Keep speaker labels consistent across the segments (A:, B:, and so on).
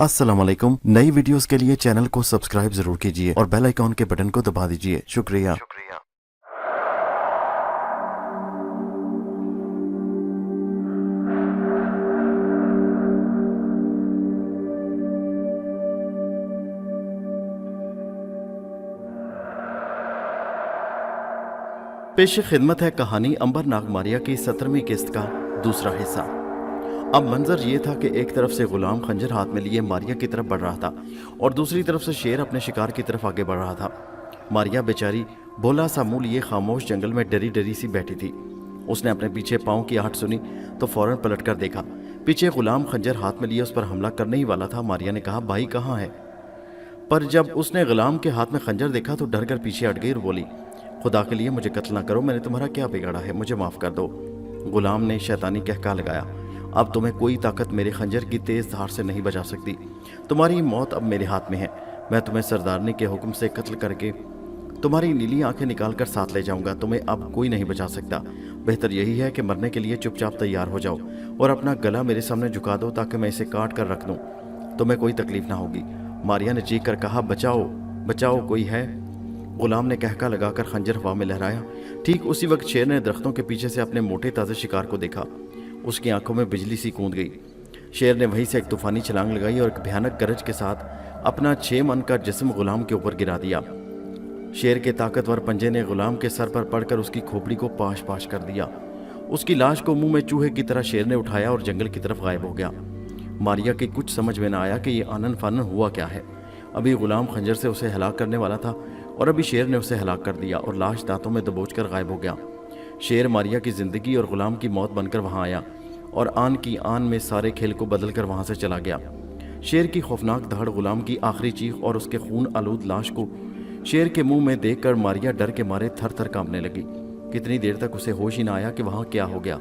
A: अस्सलाम वालेकुम। नई वीडियोस के लिए चैनल को सब्सक्राइब जरूर कीजिए और बेल आइकॉन के बटन को दबा दीजिए। शुक्रिया। पेश खिदमत है कहानी अंबर नागमारिया की 17वीं किस्त का दूसरा हिस्सा। अब मंजर ये था कि एक तरफ से गुलाम खंजर हाथ में लिए मारिया की तरफ बढ़ रहा था और दूसरी तरफ से शेर अपने शिकार की तरफ आगे बढ़ रहा था। मारिया बेचारी भोला सा मुंह लिए खामोश जंगल में डरी डरी सी बैठी थी। उसने अपने पीछे पाँव की आहट सुनी तो फौरन पलट कर देखा। पीछे गुलाम खंजर हाथ में लिए उस पर हमला करने ही वाला था। मारिया ने कहा, भाई कहाँ है? पर जब उसने गुलाम के हाथ में खंजर देखा तो डर कर पीछे हट गई और बोली, खुदा के लिए मुझे कत्ल ना करो, मैंने तुम्हारा क्या बिगाड़ा है, मुझे माफ़ कर दो। गुलाम ने शैतानी कहका लगाया, अब तुम्हें कोई ताकत मेरे खंजर की तेज़ धार से नहीं बचा सकती। तुम्हारी मौत अब मेरे हाथ में है। मैं तुम्हें सरदारनी के हुक्म से कत्ल करके तुम्हारी नीली आंखें निकाल कर साथ ले जाऊंगा। तुम्हें अब कोई नहीं बचा सकता। बेहतर यही है कि मरने के लिए चुपचाप तैयार हो जाओ और अपना गला मेरे सामने झुका दो ताकि मैं इसे काट कर रख दूँ। तुम्हें कोई तकलीफ ना होगी। मारिया ने चीख कर कहा, बचाओ बचाओ, कोई है? गुलाम ने कहका लगाकर खंजर हवा में लहराया। ठीक उसी वक्त शेर ने दरख्तों के पीछे से अपने मोटे ताज़े शिकार को देखा। उसकी आंखों में बिजली सी कूद गई। शेर ने वहीं से एक तूफानी छलांग लगाई और एक भयानक गरज के साथ अपना 6 मन का जिस्म गुलाम के ऊपर गिरा दिया। शेर के ताकतवर पंजे ने गुलाम के सर पर पड़कर उसकी खोपड़ी को पाश पाश कर दिया। उसकी लाश को मुंह में चूहे की तरह शेर ने उठाया और जंगल की तरफ गायब हो गया। मारिया की कुछ समझ में न आया कि ये आनन फानन हुआ क्या है। अभी गुलाम खंजर से उसे हलाक करने वाला था और अभी शेर ने उसे हलाक कर दिया और लाश दांतों में दबोच कर गायब हो गया। शेर मारिया की ज़िंदगी और गुलाम की मौत बनकर वहाँ आया और आन की आन में सारे खेल को बदल कर वहाँ से चला गया। शेर की खौफनाक दहाड़, गुलाम की आखिरी चीख और उसके खून आलूद लाश को शेर के मुंह में देखकर मारिया डर के मारे थर थर कांपने लगी। कितनी देर तक उसे होश ही ना आया कि वहाँ क्या हो गया।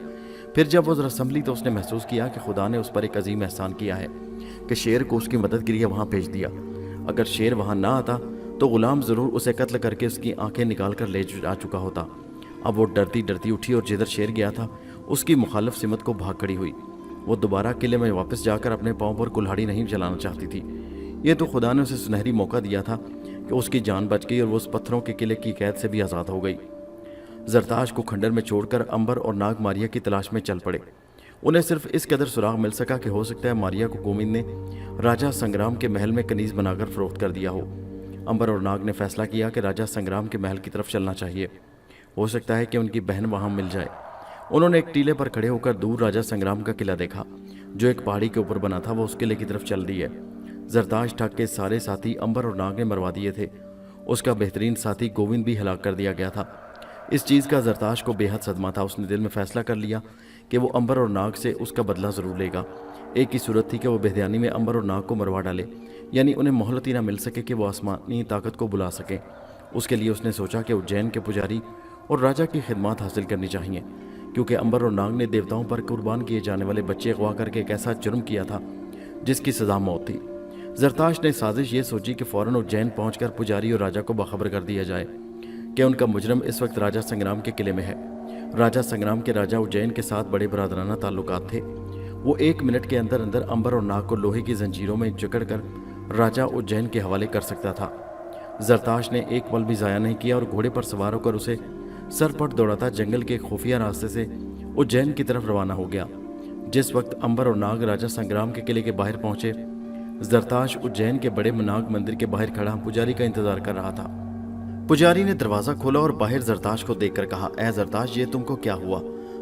A: फिर जब वो जरा संभली तो उसने महसूस किया कि खुदा ने उस पर एक अजीम एहसान किया है कि शेर को उसकी मदद के लिए वहाँ भेज दिया। अगर शेर वहाँ ना आता तो गुलाम ज़रूर उसे कत्ल करके उसकी आंखें निकाल कर ले जा चुका होता। अब वो डरती डरती उठी और जिधर शेर गया था उसकी मुखालिफ सिमत को भाग खड़ी हुई। वो दोबारा किले में वापस जाकर अपने पाँव पर कुल्हाड़ी नहीं चलाना चाहती थी। ये तो खुदा ने उसे सुनहरी मौका दिया था कि उसकी जान बच गई और वो उस पत्थरों के किले की कैद से भी आज़ाद हो गई। जरताश को खंडर में छोड़कर अंबर और नाग मारिया की तलाश में चल पड़े। उन्हें सिर्फ इस कदर सुराग मिल सका कि हो सकता है मारिया को गोविंद ने राजा संग्राम के महल में कनीज बनाकर फरोख्त कर दिया हो। अंबर और नाग ने फैसला किया कि राजा संग्राम के महल की तरफ चलना चाहिए। हो सकता है कि उनकी बहन वहाँ मिल जाए। उन्होंने एक टीले पर खड़े होकर दूर राजा संग्राम का किला देखा जो एक पहाड़ी के ऊपर बना था। वो उस किले की तरफ चल दी है। जरताश ठग के सारे साथी अंबर और नाग ने मरवा दिए थे। उसका बेहतरीन साथी गोविंद भी हलाक कर दिया गया था। इस चीज़ का जरताश को बेहद सदमा था। उसने दिल में फैसला कर लिया कि वो अंबर और नाग से उसका बदला ज़रूर लेगा। एक ही सूरत थी कि वो बेध्यानी में अंबर और नाग को मरवा डाले, यानी उन्हें मोहलत ही ना मिल सके कि वो आसमानी ताकत को बुला सके। उसके लिए उसने सोचा कि उज्जैन के पुजारी और राजा की खिदमत हासिल करनी चाहिए, क्योंकि अंबर और नाग ने देवताओं पर कुर्बान किए जाने वाले बच्चे अगवा करके एक ऐसा जुर्म किया था जिसकी सज़ा मौत थी। जरताश ने साजिश ये सोची कि फ़ौरन उज्जैन पहुंचकर पुजारी और राजा को बाखबर कर दिया जाए कि उनका मुजरम इस वक्त राजा संग्राम के किले में है। राजा संग्राम के राजा उज्जैन के साथ बड़े बरादराना ताल्लुकात थे। वो 1 मिनट के अंदर अंदर अंबर और नाग को लोहे की जंजीरों में जकड़ कर राजा उज्जैन के हवाले कर सकता था। जरताश ने एक पल भी ज़ाया नहीं किया और घोड़े पर सवार होकर उसे सरपट दौड़ाता जंगल के खुफिया रास्ते से उज्जैन की तरफ रवाना हो गया। जिस वक्त अंबर और नाग राजा संग्राम के किले के बाहर पहुंचे, जरताश उज्जैन के बड़े नाग मंदिर के बाहर खड़ा पुजारी का इंतजार कर रहा था। पुजारी ने दरवाज़ा खोला और बाहर जरताश को देखकर कहा, ऐ जरताश, ये तुमको क्या हुआ?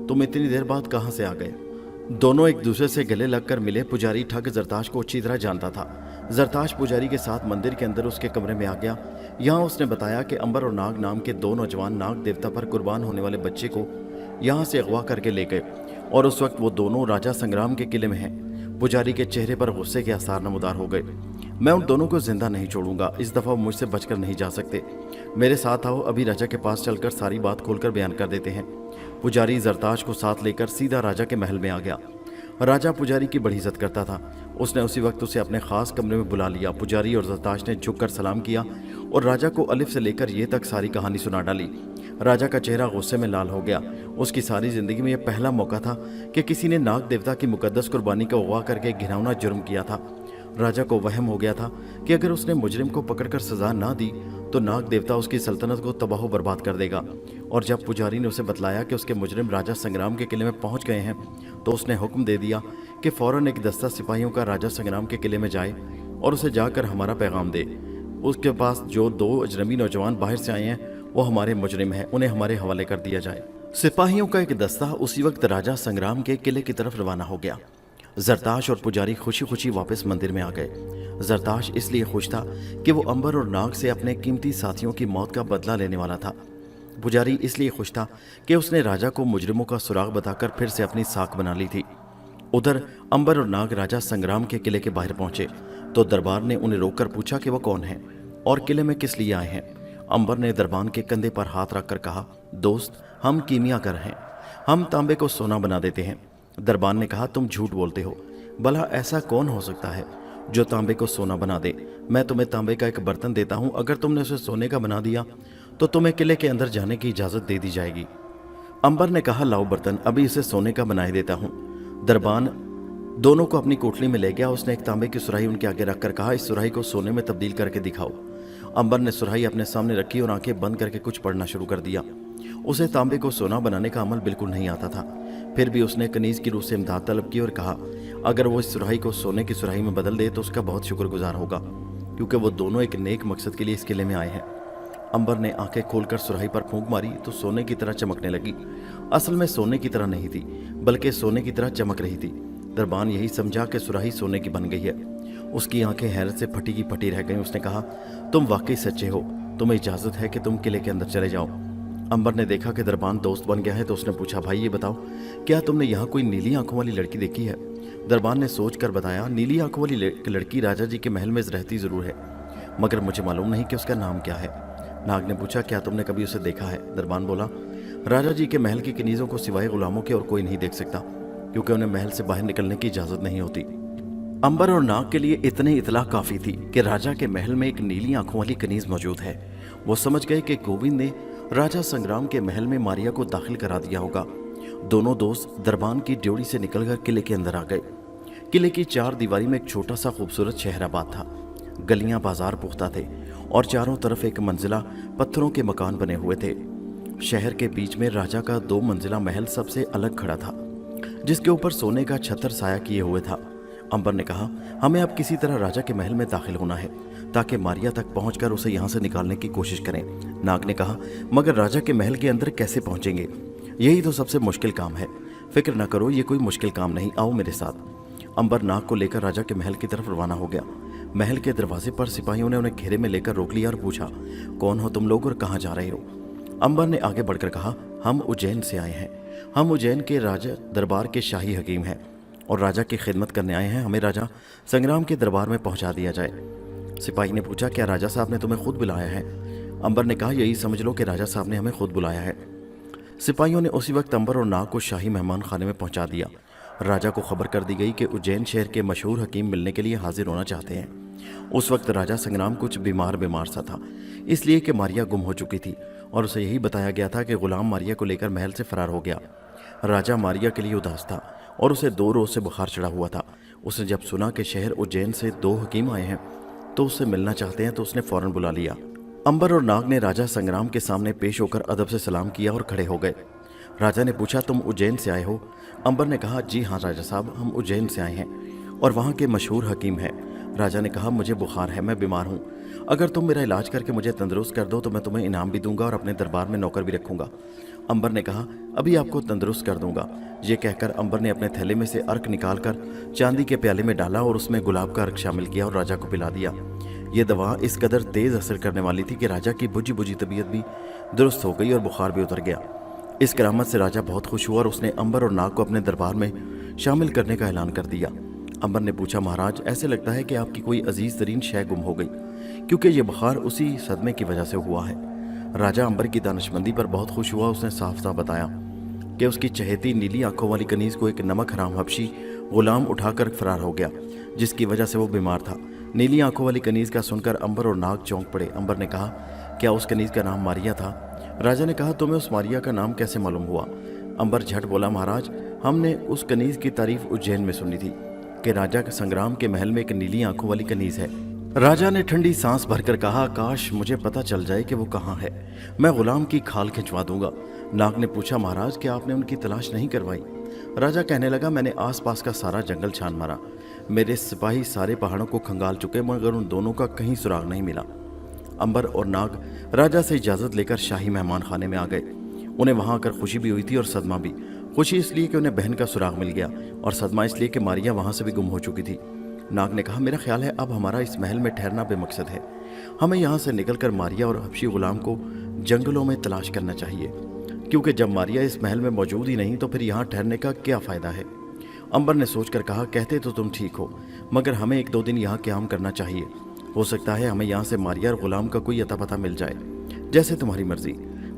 A: तुम इतनी देर बाद कहाँ से आ गए? दोनों एक दूसरे से गले लगकर मिले। पुजारी ठग जरताश को अच्छी तरह जानता था। जरताश पुजारी के साथ मंदिर के अंदर उसके कमरे में आ गया। यहाँ उसने बताया कि अंबर और नाग नाम के 2 नौजवान नाग देवता पर कुर्बान होने वाले बच्चे को यहाँ से अगवा करके ले गए और उस वक्त वो दोनों राजा संग्राम के किले में हैं। पुजारी के चेहरे पर गुस्से के आसार नमूदार हो गए। मैं उन दोनों को जिंदा नहीं छोड़ूंगा। इस दफ़ा मुझसे बचकर नहीं जा सकते। मेरे साथ आओ, अभी राजा के पास चलकर सारी बात खोलकर बयान कर देते हैं। पुजारी जरताश को साथ लेकर सीधा राजा के महल में आ गया। राजा पुजारी की बड़ी इज्जत करता था। उसने उसी वक्त उसे अपने खास कमरे में बुला लिया। पुजारी और जरताश ने झुककर सलाम किया और राजा को अलिफ से लेकर ये तक सारी कहानी सुना डाली। राजा का चेहरा गुस्से में लाल हो गया। उसकी सारी ज़िंदगी में यह पहला मौका था कि किसी ने नाग देवता की मुकद्दस कुर्बानी को अगवा करके घिनौना जुर्म किया था। राजा को वहम हो गया था कि अगर उसने मुजरिम को पकड़कर सजा ना दी तो नाग देवता उसकी सल्तनत को तबाह बर्बाद कर देगा। और जब पुजारी ने उसे बतलाया कि उसके मुजरिम राजा संग्राम के किले में पहुंच गए हैं तो उसने हुक्म दे दिया कि फौरन एक दस्ता सिपाहियों का राजा संग्राम के किले में जाए और उसे जाकर हमारा पैगाम दे। उसके पास जो 2 अजनबी नौजवान बाहर से आए हैं वो हमारे मुजरिम हैं, उन्हें हमारे हवाले कर दिया जाए। सिपाहियों का एक दस्ता उसी वक्त राजा संग्राम के किले की तरफ रवाना हो गया। जरताश और पुजारी खुशी खुशी वापस मंदिर में आ गए। जरताश इसलिए खुश था कि वो अंबर और नाग से अपने कीमती साथियों की मौत का बदला लेने वाला था। पुजारी इसलिए खुश था कि उसने राजा को मुजरिमों का सुराग बताकर फिर से अपनी साख बना ली थी। उधर अंबर और नाग राजा संग्राम के किले के बाहर पहुंचे तो दरबार ने उन्हें रोककर पूछा कि वो कौन है और किले में किस लिए आए हैं। अंबर ने दरबान के कंधे पर हाथ रखकर कहा, दोस्त, हम कीमियागर हैं, हम तांबे को सोना बना देते हैं। दरबान ने कहा, तुम झूठ बोलते हो, भला ऐसा कौन हो सकता है जो तांबे को सोना बना दे। मैं तुम्हें तांबे का एक बर्तन देता हूं, अगर तुमने उसे सोने का बना दिया तो तुम्हें किले के अंदर जाने की इजाजत दे दी जाएगी। अंबर ने कहा, लाओ बर्तन, अभी इसे सोने का बनाए देता हूं। दरबान दोनों को अपनी कोठली में ले गया। उसने एक तांबे की सुराही उनके आगे रखकर कहा, इस सुराही को सोने में तब्दील करके दिखाओ। अंबर ने सुराही अपने सामने रखी और आंखें बंद करके कुछ पढ़ना शुरू कर दिया। उसे तांबे को सोना बनाने का अमल बिल्कुल नहीं आता था, फिर भी उसने कनीज की रूह से इमदाद तलब की और कहा, अगर वो इस सुराही को सोने की सुराही में बदल दे तो उसका बहुत शुक्रगुजार होगा, क्योंकि वो दोनों एक नेक मकसद के लिए इस किले में आए हैं। अंबर ने आंखें खोलकर सुराही पर फूंक मारी तो सोने की तरह चमकने लगी। असल में सोने की तरह नहीं थी, बल्कि सोने की तरह चमक रही थी। दरबान यही समझा कि सुराही सोने की बन गई है। उसकी आंखें हैरत से फटी की फटी रह गईं। उसने कहा, तुम वाकई सच्चे हो, तुम्हें इजाजत है कि तुम किले के अंदर चले जाओ। अंबर ने देखा कि दरबान दोस्त बन गया है तो उसने पूछा, भाई ये बताओ, क्या तुमने यहाँ कोई नीली आंखों वाली लड़की देखी है? दरबान ने सोच कर बताया, नीली आंखों वाली लड़की राजा जी के महल में रहती जरूर है, मगर मुझे मालूम नहीं कि उसका नाम क्या है। नाग ने पूछा, क्या तुमने कभी उसे देखा है? दरबान बोला, राजा जी के महल की कनीजों को सिवाय गुलामों के और कोई नहीं देख सकता, क्योंकि उन्हें महल से बाहर निकलने की इजाजत नहीं होती। अंबर और नाग के लिए इतनी इतला काफी थी कि राजा के महल में एक नीली आंखों वाली कनीज मौजूद है। वो समझ गए कि गोविंद ने राजा संग्राम के महल में मारिया को दाखिल करा दिया होगा। दोनों दोस्त दरबान की ड्योढ़ी से निकलकर किले के अंदर आ गए। किले की 4 दीवारी में एक छोटा सा खूबसूरत शहराबाद था। गलियां बाजार पुख्ता थे और चारों तरफ एक मंजिला पत्थरों के मकान बने हुए थे। शहर के बीच में राजा का 2 मंजिला महल सबसे अलग खड़ा था, जिसके ऊपर सोने का छतर साया किए हुए था। अंबर ने कहा, हमें अब किसी तरह राजा के महल में दाखिल होना है ताकि मारिया तक पहुंचकर उसे यहाँ से निकालने की कोशिश करें। नाग ने कहा, मगर राजा के महल के अंदर कैसे पहुंचेंगे? यही तो सबसे मुश्किल काम है। फिक्र न करो, ये कोई मुश्किल काम नहीं, आओ मेरे साथ। अंबर नाग को लेकर राजा के महल की तरफ रवाना हो गया। महल के दरवाजे पर सिपाहियों ने उन्हें घेरे में लेकर रोक लिया और पूछा, कौन हो तुम लोग और कहाँ जा रहे हो? अंबर ने आगे बढ़कर कहा, हम उज्जैन से आए हैं। हम उज्जैन के राजा दरबार के शाही हकीम हैं और राजा की खिदमत करने आए हैं। हमें राजा संग्राम के दरबार में पहुंचा दिया जाए। सिपाही ने पूछा, क्या राजा साहब ने तुम्हें खुद बुलाया है? अंबर ने कहा, यही समझ लो कि राजा साहब ने हमें खुद बुलाया है। सिपाहियों ने उसी वक्त अंबर और नाग को शाही मेहमान खाने में पहुंचा दिया। राजा को खबर कर दी गई कि उज्जैन शहर के मशहूर हकीम मिलने के लिए हाजिर होना चाहते हैं। उस वक्त राजा संग्राम कुछ बीमार सा था, इसलिए कि मारिया गुम हो चुकी थी और उसे यही बताया गया था कि गुलाम मारिया को लेकर महल से फरार हो गया। राजा मारिया के लिए उदास था और उसे 2 रोज से बुखार चढ़ा हुआ था। उसने जब सुना कि शहर उज्जैन से 2 हकीम आए हैं तो उससे मिलना चाहते हैं तो उसने फौरन बुला लिया। अंबर और नाग ने राजा संग्राम के सामने पेश होकर अदब से सलाम किया और खड़े हो गए। राजा ने पूछा, तुम उज्जैन से आए हो? अंबर ने कहा, जी हाँ राजा साहब, हम उज्जैन से आए हैं और वहाँ के मशहूर हकीम हैं। राजा ने कहा, मुझे बुखार है, मैं बीमार हूँ, अगर तुम मेरा इलाज करके मुझे तंदुरुस्त कर दो तो मैं तुम्हें इनाम भी दूंगा और अपने दरबार में नौकर भी रखूंगा। अंबर ने कहा, अभी आपको तंदुरुस्त कर दूंगा। ये कहकर अंबर ने अपने थैले में से अर्क निकालकर चांदी के प्याले में डाला और उसमें गुलाब का अर्क शामिल किया और राजा को पिला दिया। ये दवा इस कदर तेज असर करने वाली थी कि राजा की बुझी बुझी तबीयत भी दुरुस्त हो गई और बुखार भी उतर गया। इस करामत से राजा बहुत खुश हुआ और उसने अंबर और नाग को अपने दरबार में शामिल करने का ऐलान कर दिया। अंबर ने पूछा, महाराज, ऐसे लगता है कि आपकी कोई अजीज तरीन शय गुम हो गई, क्योंकि ये बुखार उसी सदमे की वजह से हुआ है। राजा अंबर की दानिशमंदी पर बहुत खुश हुआ। उसने साफ साफ बताया कि उसकी चहेती नीली आंखों वाली कनीज को एक नमक हराम हबशी गुलाम उठाकर फरार हो गया, जिसकी वजह से वो बीमार था। नीली आंखों वाली कनीज का सुनकर अंबर और नाग चौंक पड़े। अंबर ने कहा, क्या उस कनीज का नाम मारिया था? राजा ने कहा, तुम्हें उस मारिया का नाम कैसे मालूम हुआ? अंबर झट बोला, महाराज, हमने उस कनीज की तारीफ उज्जैन में सुनी थी। कि राजा के संग्राम के महल में एक नीली आंखों वाली कनीज है। राजा ने ठंडी सांस भरकर कहा, काश मुझे पता चल जाए कि वो कहाँ है, मैं गुलाम की खाल खिंचवा दूंगा। नाग ने पूछा, महाराज क्या आपने उनकी तलाश नहीं करवाई? राजा कहने लगा, मैंने आसपास का सारा जंगल छान मारा, मेरे सिपाही सारे पहाड़ों को खंगाल चुके, मगर उन दोनों का कहीं सुराग नहीं मिला। अंबर और नाग राजा से इजाज़त लेकर शाही मेहमान खाने में आ गए। उन्हें वहां आकर खुशी भी हुई थी और सदमा भी। खुशी इसलिए कि उन्हें बहन का सुराग मिल गया, और सदमा इसलिए कि मारिया वहां से भी गुम हो चुकी थी। नाग ने कहा, मेरा ख्याल है अब हमारा इस महल में ठहरना बेमकसद है, हमें यहाँ से निकलकर मारिया और हबशी गुलाम को जंगलों में तलाश करना चाहिए, क्योंकि जब मारिया इस महल में मौजूद ही नहीं तो फिर यहाँ ठहरने का क्या फ़ायदा है। अंबर ने सोचकर कहा, कहते तो तुम ठीक हो, मगर हमें 1-2 दिन यहाँ क़याम करना चाहिए, हो सकता है हमें यहाँ से मारिया और गुलाम का कोई अता पता मिल जाए, जैसे तुम्हारी मर्जी।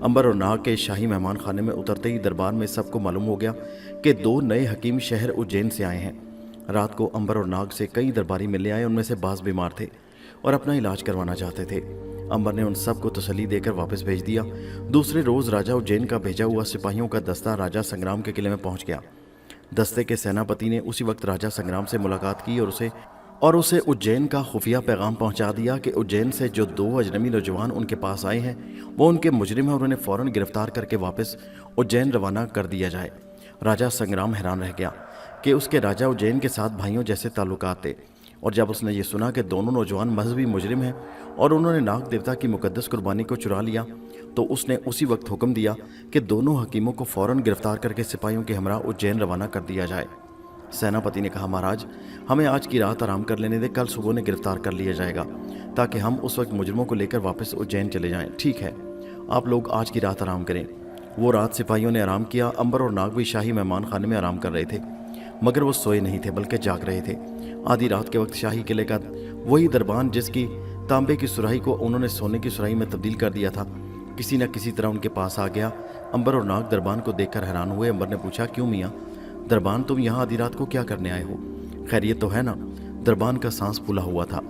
A: अंबर और नाग के शाही मेहमान खाने में उतरते ही दरबार में सबको मालूम हो गया कि 2 नए हकीम शहर उज्जैन से आए हैं। रात को अंबर और नाग से कई दरबारी मिलने आए, उनमें से बाज़ बीमार थे और अपना इलाज करवाना चाहते थे। अंबर ने उन सबको तसल्ली देकर वापस भेज दिया। दूसरे रोज़ राजा उज्जैन का भेजा हुआ सिपाहियों का दस्ता राजा संग्राम के किले में पहुंच गया। दस्ते के सेनापति ने उसी वक्त राजा संग्राम से मुलाकात की और उसे उज्जैन का खुफिया पैगाम पहुंचा दिया कि उज्जैन से जो 2 अजनबी नौजवान उनके पास आए हैं वो उनके मुजरिम हैं और उन्हें फ़ौरन गिरफ्तार करके वापस उज्जैन रवाना कर दिया जाए। राजा संग्राम हैरान रह गया कि उसके राजा उज्जैन के साथ भाइयों जैसे ताल्लुकात थे, और जब उसने ये सुना कि दोनों नौजवान मजहबी मुजरिम हैं और उन्होंने नाग देवता की मुकद्दस कुर्बानी को चुरा लिया, तो उसने उसी वक्त हुक्म दिया कि दोनों हकीमों को फ़ौरन गिरफ्तार करके सिपाहियों के हमरा उज्जैन रवाना कर दिया जाए। सेनापति ने कहा, महाराज हमें आज की रात आराम कर लेने दे, कल सुबह उन्हें गिरफ्तार कर लिया जाएगा ताकि हम उस वक्त मुजरिमों को लेकर वापस उज्जैन चले जाएं। ठीक है, आप लोग आज की रात आराम करें। वो रात सिपाहियों ने आराम किया। अंबर और नाग भी शाही मेहमान खाने में आराम कर रहे थे, मगर वो सोए नहीं थे बल्कि जाग रहे थे। आधी रात के वक्त शाही किले का वही दरबान जिसकी तांबे की सुराही को उन्होंने सोने की सुराही में तब्दील कर दिया था, किसी न किसी तरह उनके पास आ गया। अंबर और नाग दरबान को देखकर हैरान हुए। अंबर ने पूछा, क्यों मियाँ दरबान, तुम यहाँ आधी रात को क्या करने आए हो? खैरियत तो है ना? दरबान का सांस फूला हुआ था।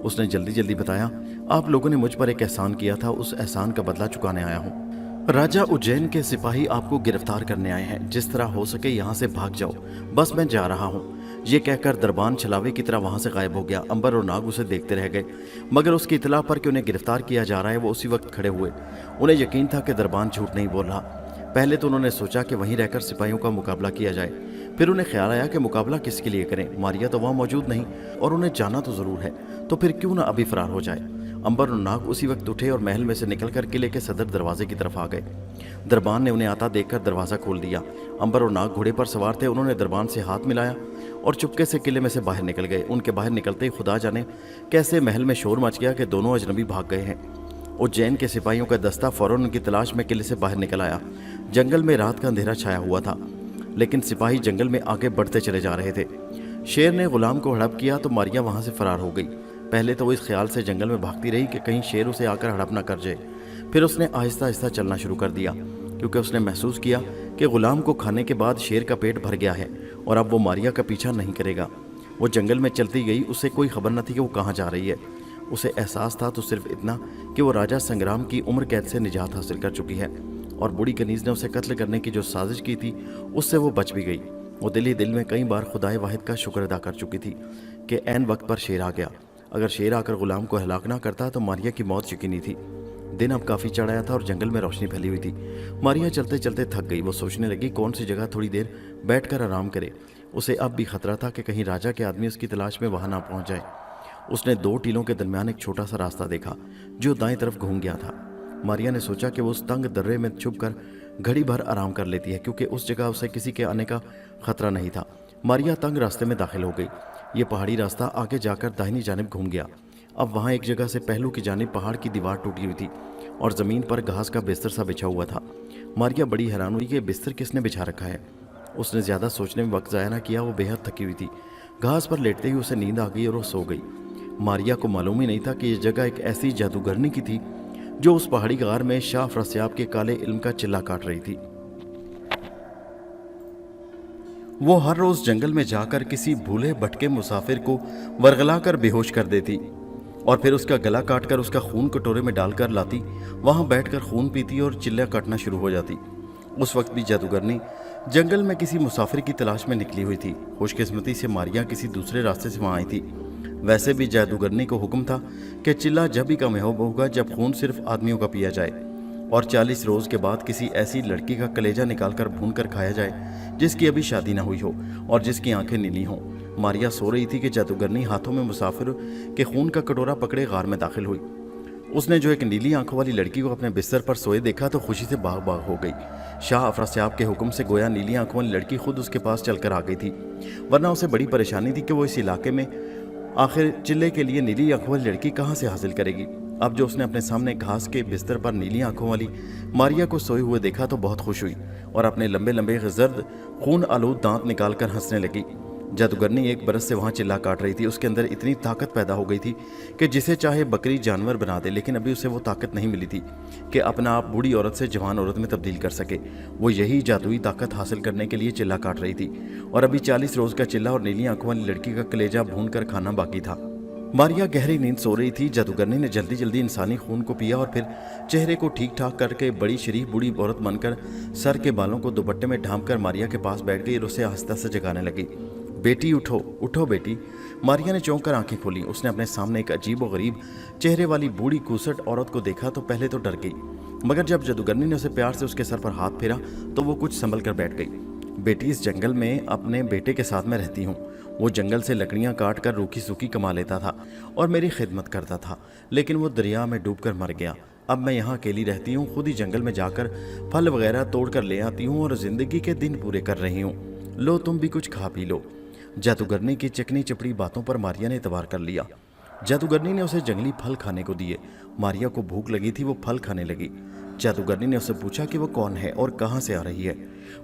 A: उसने जल्दी जल्दी बताया, आप लोगों ने मुझ पर एक एहसान किया था, उस एहसान का बदला चुकाने आया हूँ। राजा उज्जैन के सिपाही आपको गिरफ्तार करने आए हैं, जिस तरह हो सके यहाँ से भाग जाओ, बस मैं जा रहा हूँ। ये कहकर दरबान छलावे की तरह वहाँ से गायब हो गया। अंबर और नाग उसे देखते रह गए, मगर उसकी इतला पर कि उन्हें गिरफ्तार किया जा रहा है वो उसी वक्त खड़े हुए। उन्हें यकीन था कि दरबान झूठ नहीं बोल रहा। पहले तो उन्होंने सोचा कि वहीं रहकर सिपाहियों का मुकाबला किया जाए, फिर उन्हें ख्याल आया कि मुकाबला किसके लिए करें, मारिया तो वहाँ मौजूद नहीं और उन्हें जाना तो ज़रूर है, तो फिर क्यों ना अभी फरार हो जाए। अंबर और नाग उसी वक्त उठे और महल में से निकलकर किले के सदर दरवाजे की तरफ आ गए। दरबान ने उन्हें आता देखकर दरवाज़ा खोल दिया। अंबर और नाग घोड़े पर सवार थे। उन्होंने दरबान से हाथ मिलाया और चुपके से किले में से बाहर निकल गए। उनके बाहर निकलते ही खुदा जाने कैसे महल में शोर मच गया कि दोनों अजनबी भाग गए हैं। उज्जैन के सिपाहियों का दस्ता फौरन उनकी तलाश में किले से बाहर निकल आया। जंगल में रात का अंधेरा छाया हुआ था, लेकिन सिपाही जंगल में आगे बढ़ते चले जा रहे थे। शेर ने गुलाम को हड़प किया तो मारिया वहाँ से फरार हो गई। पहले तो वो इस ख्याल से जंगल में भागती रही कि कहीं शेर उसे आकर हड़प ना कर जाए। फिर उसने आहिस्ता आहिस्ता चलना शुरू कर दिया, क्योंकि उसने महसूस किया कि गुलाम को खाने के बाद शेर का पेट भर गया है और अब वो मारिया का पीछा नहीं करेगा। वो जंगल में चलती गई, उसे कोई खबर न थी कि वो कहाँ जा रही है। उसे एहसास था तो सिर्फ इतना कि वो राजा संग्राम की उम्र कैद से निजात हासिल कर चुकी है और बूढ़ी कनीज ने उसे कत्ल करने की जो साजिश की थी उससे वो बच भी गई। वो दिल ही दिल में कई बार खुदाए वाहिद का शुक्र अदा कर चुकी थी कि ऐन वक्त पर शेर आ गया। अगर शेर आकर गुलाम को हलाक ना करता तो मारिया की मौत यकीनी थी। दिन अब काफ़ी चढ़ आया था और जंगल में रोशनी फैली हुई थी। मारिया चलते चलते थक गई। वो सोचने लगी कौन सी जगह थोड़ी देर बैठकर आराम करे। उसे अब भी खतरा था कि कहीं राजा के आदमी उसकी तलाश में वहाँ ना पहुँच जाए। उसने 2 टीलों के दरमियान एक छोटा सा रास्ता देखा जो दाएं तरफ घूम गया था। मारिया ने सोचा कि वो उस तंग दर्रे में छुपकर घड़ी भर आराम कर लेती है, क्योंकि उस जगह उसे किसी के आने का खतरा नहीं था। मारिया तंग रास्ते में दाखिल हो गई। ये पहाड़ी रास्ता आगे जाकर दाहिनी जानिब घूम गया। अब वहाँ एक जगह से पहलू की जानिब पहाड़ की दीवार टूटी हुई थी और ज़मीन पर घास का बिस्तर सा बिछा हुआ था। मारिया बड़ी हैरान हुई कि बिस्तर किसने बिछा रखा है। उसने ज़्यादा सोचने में वक्त ज़ाया ना किया। वो बेहद थकी हुई थी। घास पर लेटते ही उसे नींद आ गई और वो सो गई। मारिया को मालूम ही नहीं था कि यह जगह एक ऐसी जादूगरनी की थी जो उस पहाड़ी गार में शाह फरस्याब के काले इल्म का चिल्ला काट रही थी। वो हर रोज जंगल में जाकर किसी भूले भटके मुसाफिर को वरगला कर बेहोश कर देती और फिर उसका गला काटकर उसका खून कटोरे में डालकर लाती। वहां बैठकर खून पीती और चिल्ला काटना शुरू हो जाती। उस वक्त भी जादूगरनी जंगल में किसी मुसाफिर की तलाश में निकली हुई थी। खुशकिस्मती से मारिया किसी दूसरे रास्ते से वहां आई थी। वैसे भी जादूगरनी को हुक्म था कि चिल्ला जब ही कामयाब होगा जब खून सिर्फ आदमियों का पिया जाए और 40 रोज के बाद किसी ऐसी लड़की का कलेजा निकालकर भून कर खाया जाए जिसकी अभी शादी ना हुई हो और जिसकी आंखें नीली हों। मारिया सो रही थी कि जादूगरनी हाथों में मुसाफिर के खून का कटोरा पकड़े गार में दाखिल हुई। उसने जो एक नीली आंखों वाली लड़की को अपने बिस्तर पर सोए देखा तो खुशी से बाग बाग हो गई। शाह अफरास्याब के हुक्म से गोया नीली आंखों वाली लड़की खुद उसके पास चलकर आ गई थी, वरना उसे बड़ी परेशानी थी कि वो इस इलाके में आखिर चिल्ले के लिए नीली आंखों वाली लड़की कहाँ से हासिल करेगी। अब जो उसने अपने सामने घास के बिस्तर पर नीली आंखों वाली मारिया को सोए हुए देखा तो बहुत खुश हुई और अपने लंबे लंबे जर्द खून आलूद दांत निकालकर हंसने लगी। जादूगरनी एक बरस से वहां चिल्ला काट रही थी। उसके अंदर इतनी ताकत पैदा हो गई थी कि जिसे चाहे बकरी जानवर बना दे, लेकिन अभी उसे वो ताकत नहीं मिली थी कि अपना आप बूढ़ी औरत से जवान औरत में तब्दील कर सके। वो यही जादुई ताकत हासिल करने के लिए चिल्ला काट रही थी और अभी 40 रोज का चिल्ला और नीली आंखों वाली लड़की का कलेजा भून कर खाना बाकी था। मारिया गहरी नींद सो रही थी। जादूगरनी ने जल्दी जल्दी इंसानी खून को पिया और फिर चेहरे को ठीक ठाक करके बड़ी शरीफ बूढ़ी औरत बनकर सर के बालों को दुपट्टे में ढांप कर मारिया के पास बैठ गई और उसे आहिस्ता से जगाने लगी। बेटी उठो, उठो बेटी। मारिया ने चौंक कर आंखें खोली। उसने अपने सामने एक अजीब और गरीब चेहरे वाली बूढ़ी खूसट औरत को देखा तो पहले तो डर गई, मगर जब जादूगरनी ने उसे प्यार से उसके सर पर हाथ फेरा तो वो कुछ संभल कर बैठ गई। बेटी, इस जंगल में अपने बेटे के साथ मैं रहती हूँ। वो जंगल से लकड़ियाँ काट कर रूखी सूखी कमा लेता था और मेरी खिदमत करता था, लेकिन वो दरिया में डूब कर मर गया। अब मैं यहाँ अकेली रहती हूँ, खुद ही जंगल में जाकर फल वगैरह तोड़ कर ले आती हूँ और जिंदगी के दिन पूरे कर रही हूँ। लो तुम भी कुछ खा पी लो। जादूगरनी की चिकनी चपड़ी बातों पर मारिया ने एतबार कर लिया। जादूगरनी ने उसे जंगली फल खाने को दिए। मारिया को भूख लगी थी, वो फल खाने लगी। जादूगरनी ने उससे पूछा कि वो कौन है और कहाँ से आ रही है।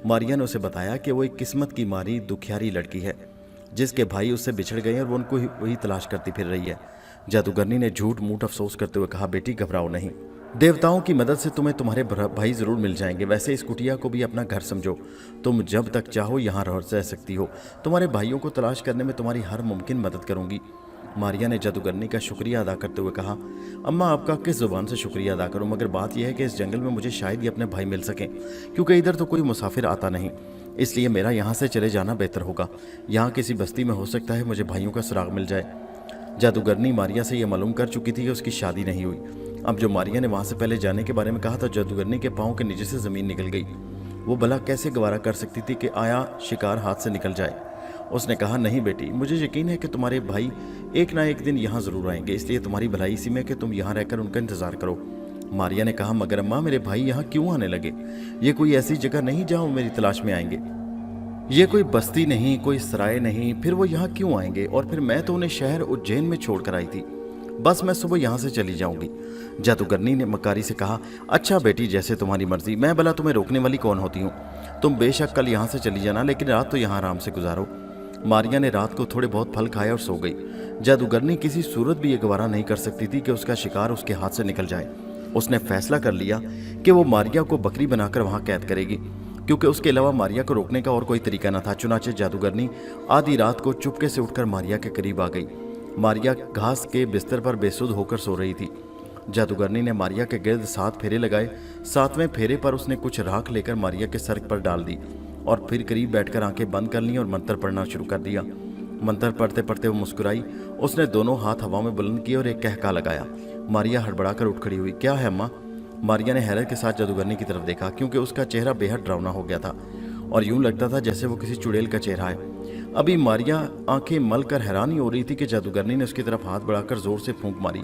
A: मारिया ने उसे बताया कि वो एक किस्मत की मारी दुखियारी लड़की है जिसके भाई उससे बिछड़ गए और वो उनको वही तलाश करती फिर रही है। जादूगरनी ने झूठ मूठ अफसोस करते हुए कहा, बेटी घबराओ नहीं, देवताओं की मदद से तुम्हें तुम्हारे भाई जरूर मिल जाएंगे। वैसे इस कुटिया को भी अपना घर समझो, तुम जब तक चाहो यहाँ रह सकती हो। तुम्हारे भाइयों को तलाश करने में तुम्हारी हर मुमकिन मदद करूंगी। मारिया ने जादूगरनी का शुक्रिया अदा करते हुए कहा, अम्मा आपका किस जुबान से शुक्रिया अदा करूं, मगर बात यह है कि इस जंगल में मुझे शायद ही अपने भाई मिल सकें, क्योंकि इधर तो कोई मुसाफिर आता नहीं, इसलिए मेरा यहाँ से चले जाना बेहतर होगा। यहाँ किसी बस्ती में हो सकता है मुझे भाइयों का सुराग मिल जाए। जादूगरनी मारिया से यह मालूम कर चुकी थी कि उसकी शादी नहीं हुई। अब जो मारिया ने वहाँ से पहले जाने के बारे में कहा था, जादूगरनी के पाँव के नीचे से ज़मीन निकल गई। वो भला कैसे गवारा कर सकती थी कि आया शिकार हाथ से निकल जाए। उसने कहा, नहीं बेटी, मुझे यकीन है कि तुम्हारे भाई एक ना एक दिन यहाँ ज़रूर आएंगे, इसलिए तुम्हारी भलाई इसी में कि तुम यहाँ रहकर उनका इंतज़ार करो। मारिया ने कहा, मगर अम्मा मेरे भाई यहाँ क्यों आने लगे? ये कोई ऐसी जगह नहीं जहाँ वो मेरी तलाश में आएंगे। ये कोई बस्ती नहीं, कोई सराय नहीं, फिर वो यहाँ क्यों आएंगे? और फिर मैं तो उन्हें शहर उज्जैन में छोड़ कर आई थी, बस मैं सुबह यहाँ से चली जाऊंगी। जादूगरनी ने मकारी से कहा, अच्छा बेटी, जैसे तुम्हारी मर्जी, मैं भला तुम्हें रोकने वाली कौन होती हूँ? तुम बेशक कल यहाँ से चली जाना, लेकिन रात तो यहाँ आराम से गुजारो। मारिया ने रात को थोड़े बहुत फल खाए और सो गई। जादूगरनी किसी सूरत भी ये गवारा नहीं कर सकती थी कि उसका शिकार उसके हाथ से निकल जाए। उसने फैसला कर लिया कि वो मारिया को बकरी बनाकर वहाँ कैद करेगी, क्योंकि उसके अलावा मारिया को रोकने का और कोई तरीका न था। चुनाचे जादूगरनी आधी रात को चुपके से उठकर मारिया के करीब आ गई। मारिया घास के बिस्तर पर बेसुध होकर सो रही थी। जादूगरनी ने मारिया के गिर्द 7 फेरे लगाए। 7वें फेरे पर उसने कुछ राख लेकर मारिया के सर पर डाल दी और फिर करीब बैठकर आंखें बंद कर लीं और मंत्र पढ़ना शुरू कर दिया। मंत्र पढ़ते पढ़ते वो मुस्कुराई। उसने दोनों हाथ हवा में बुलंद किए और एक कहका लगाया। मारिया हड़बड़ाकर उठ खड़ी हुई। क्या है अम्मा? मारिया ने हैरत के साथ जादूगरनी की तरफ देखा, क्योंकि उसका चेहरा बेहद डरावना हो गया था और यूं लगता था जैसे वो किसी चुड़ैल का चेहरा है। अभी मारिया आंखें मल कर हैरान ही हो रही थी कि जादूगरनी ने उसकी तरफ हाथ बढ़ाकर जोर से फूंक मारी।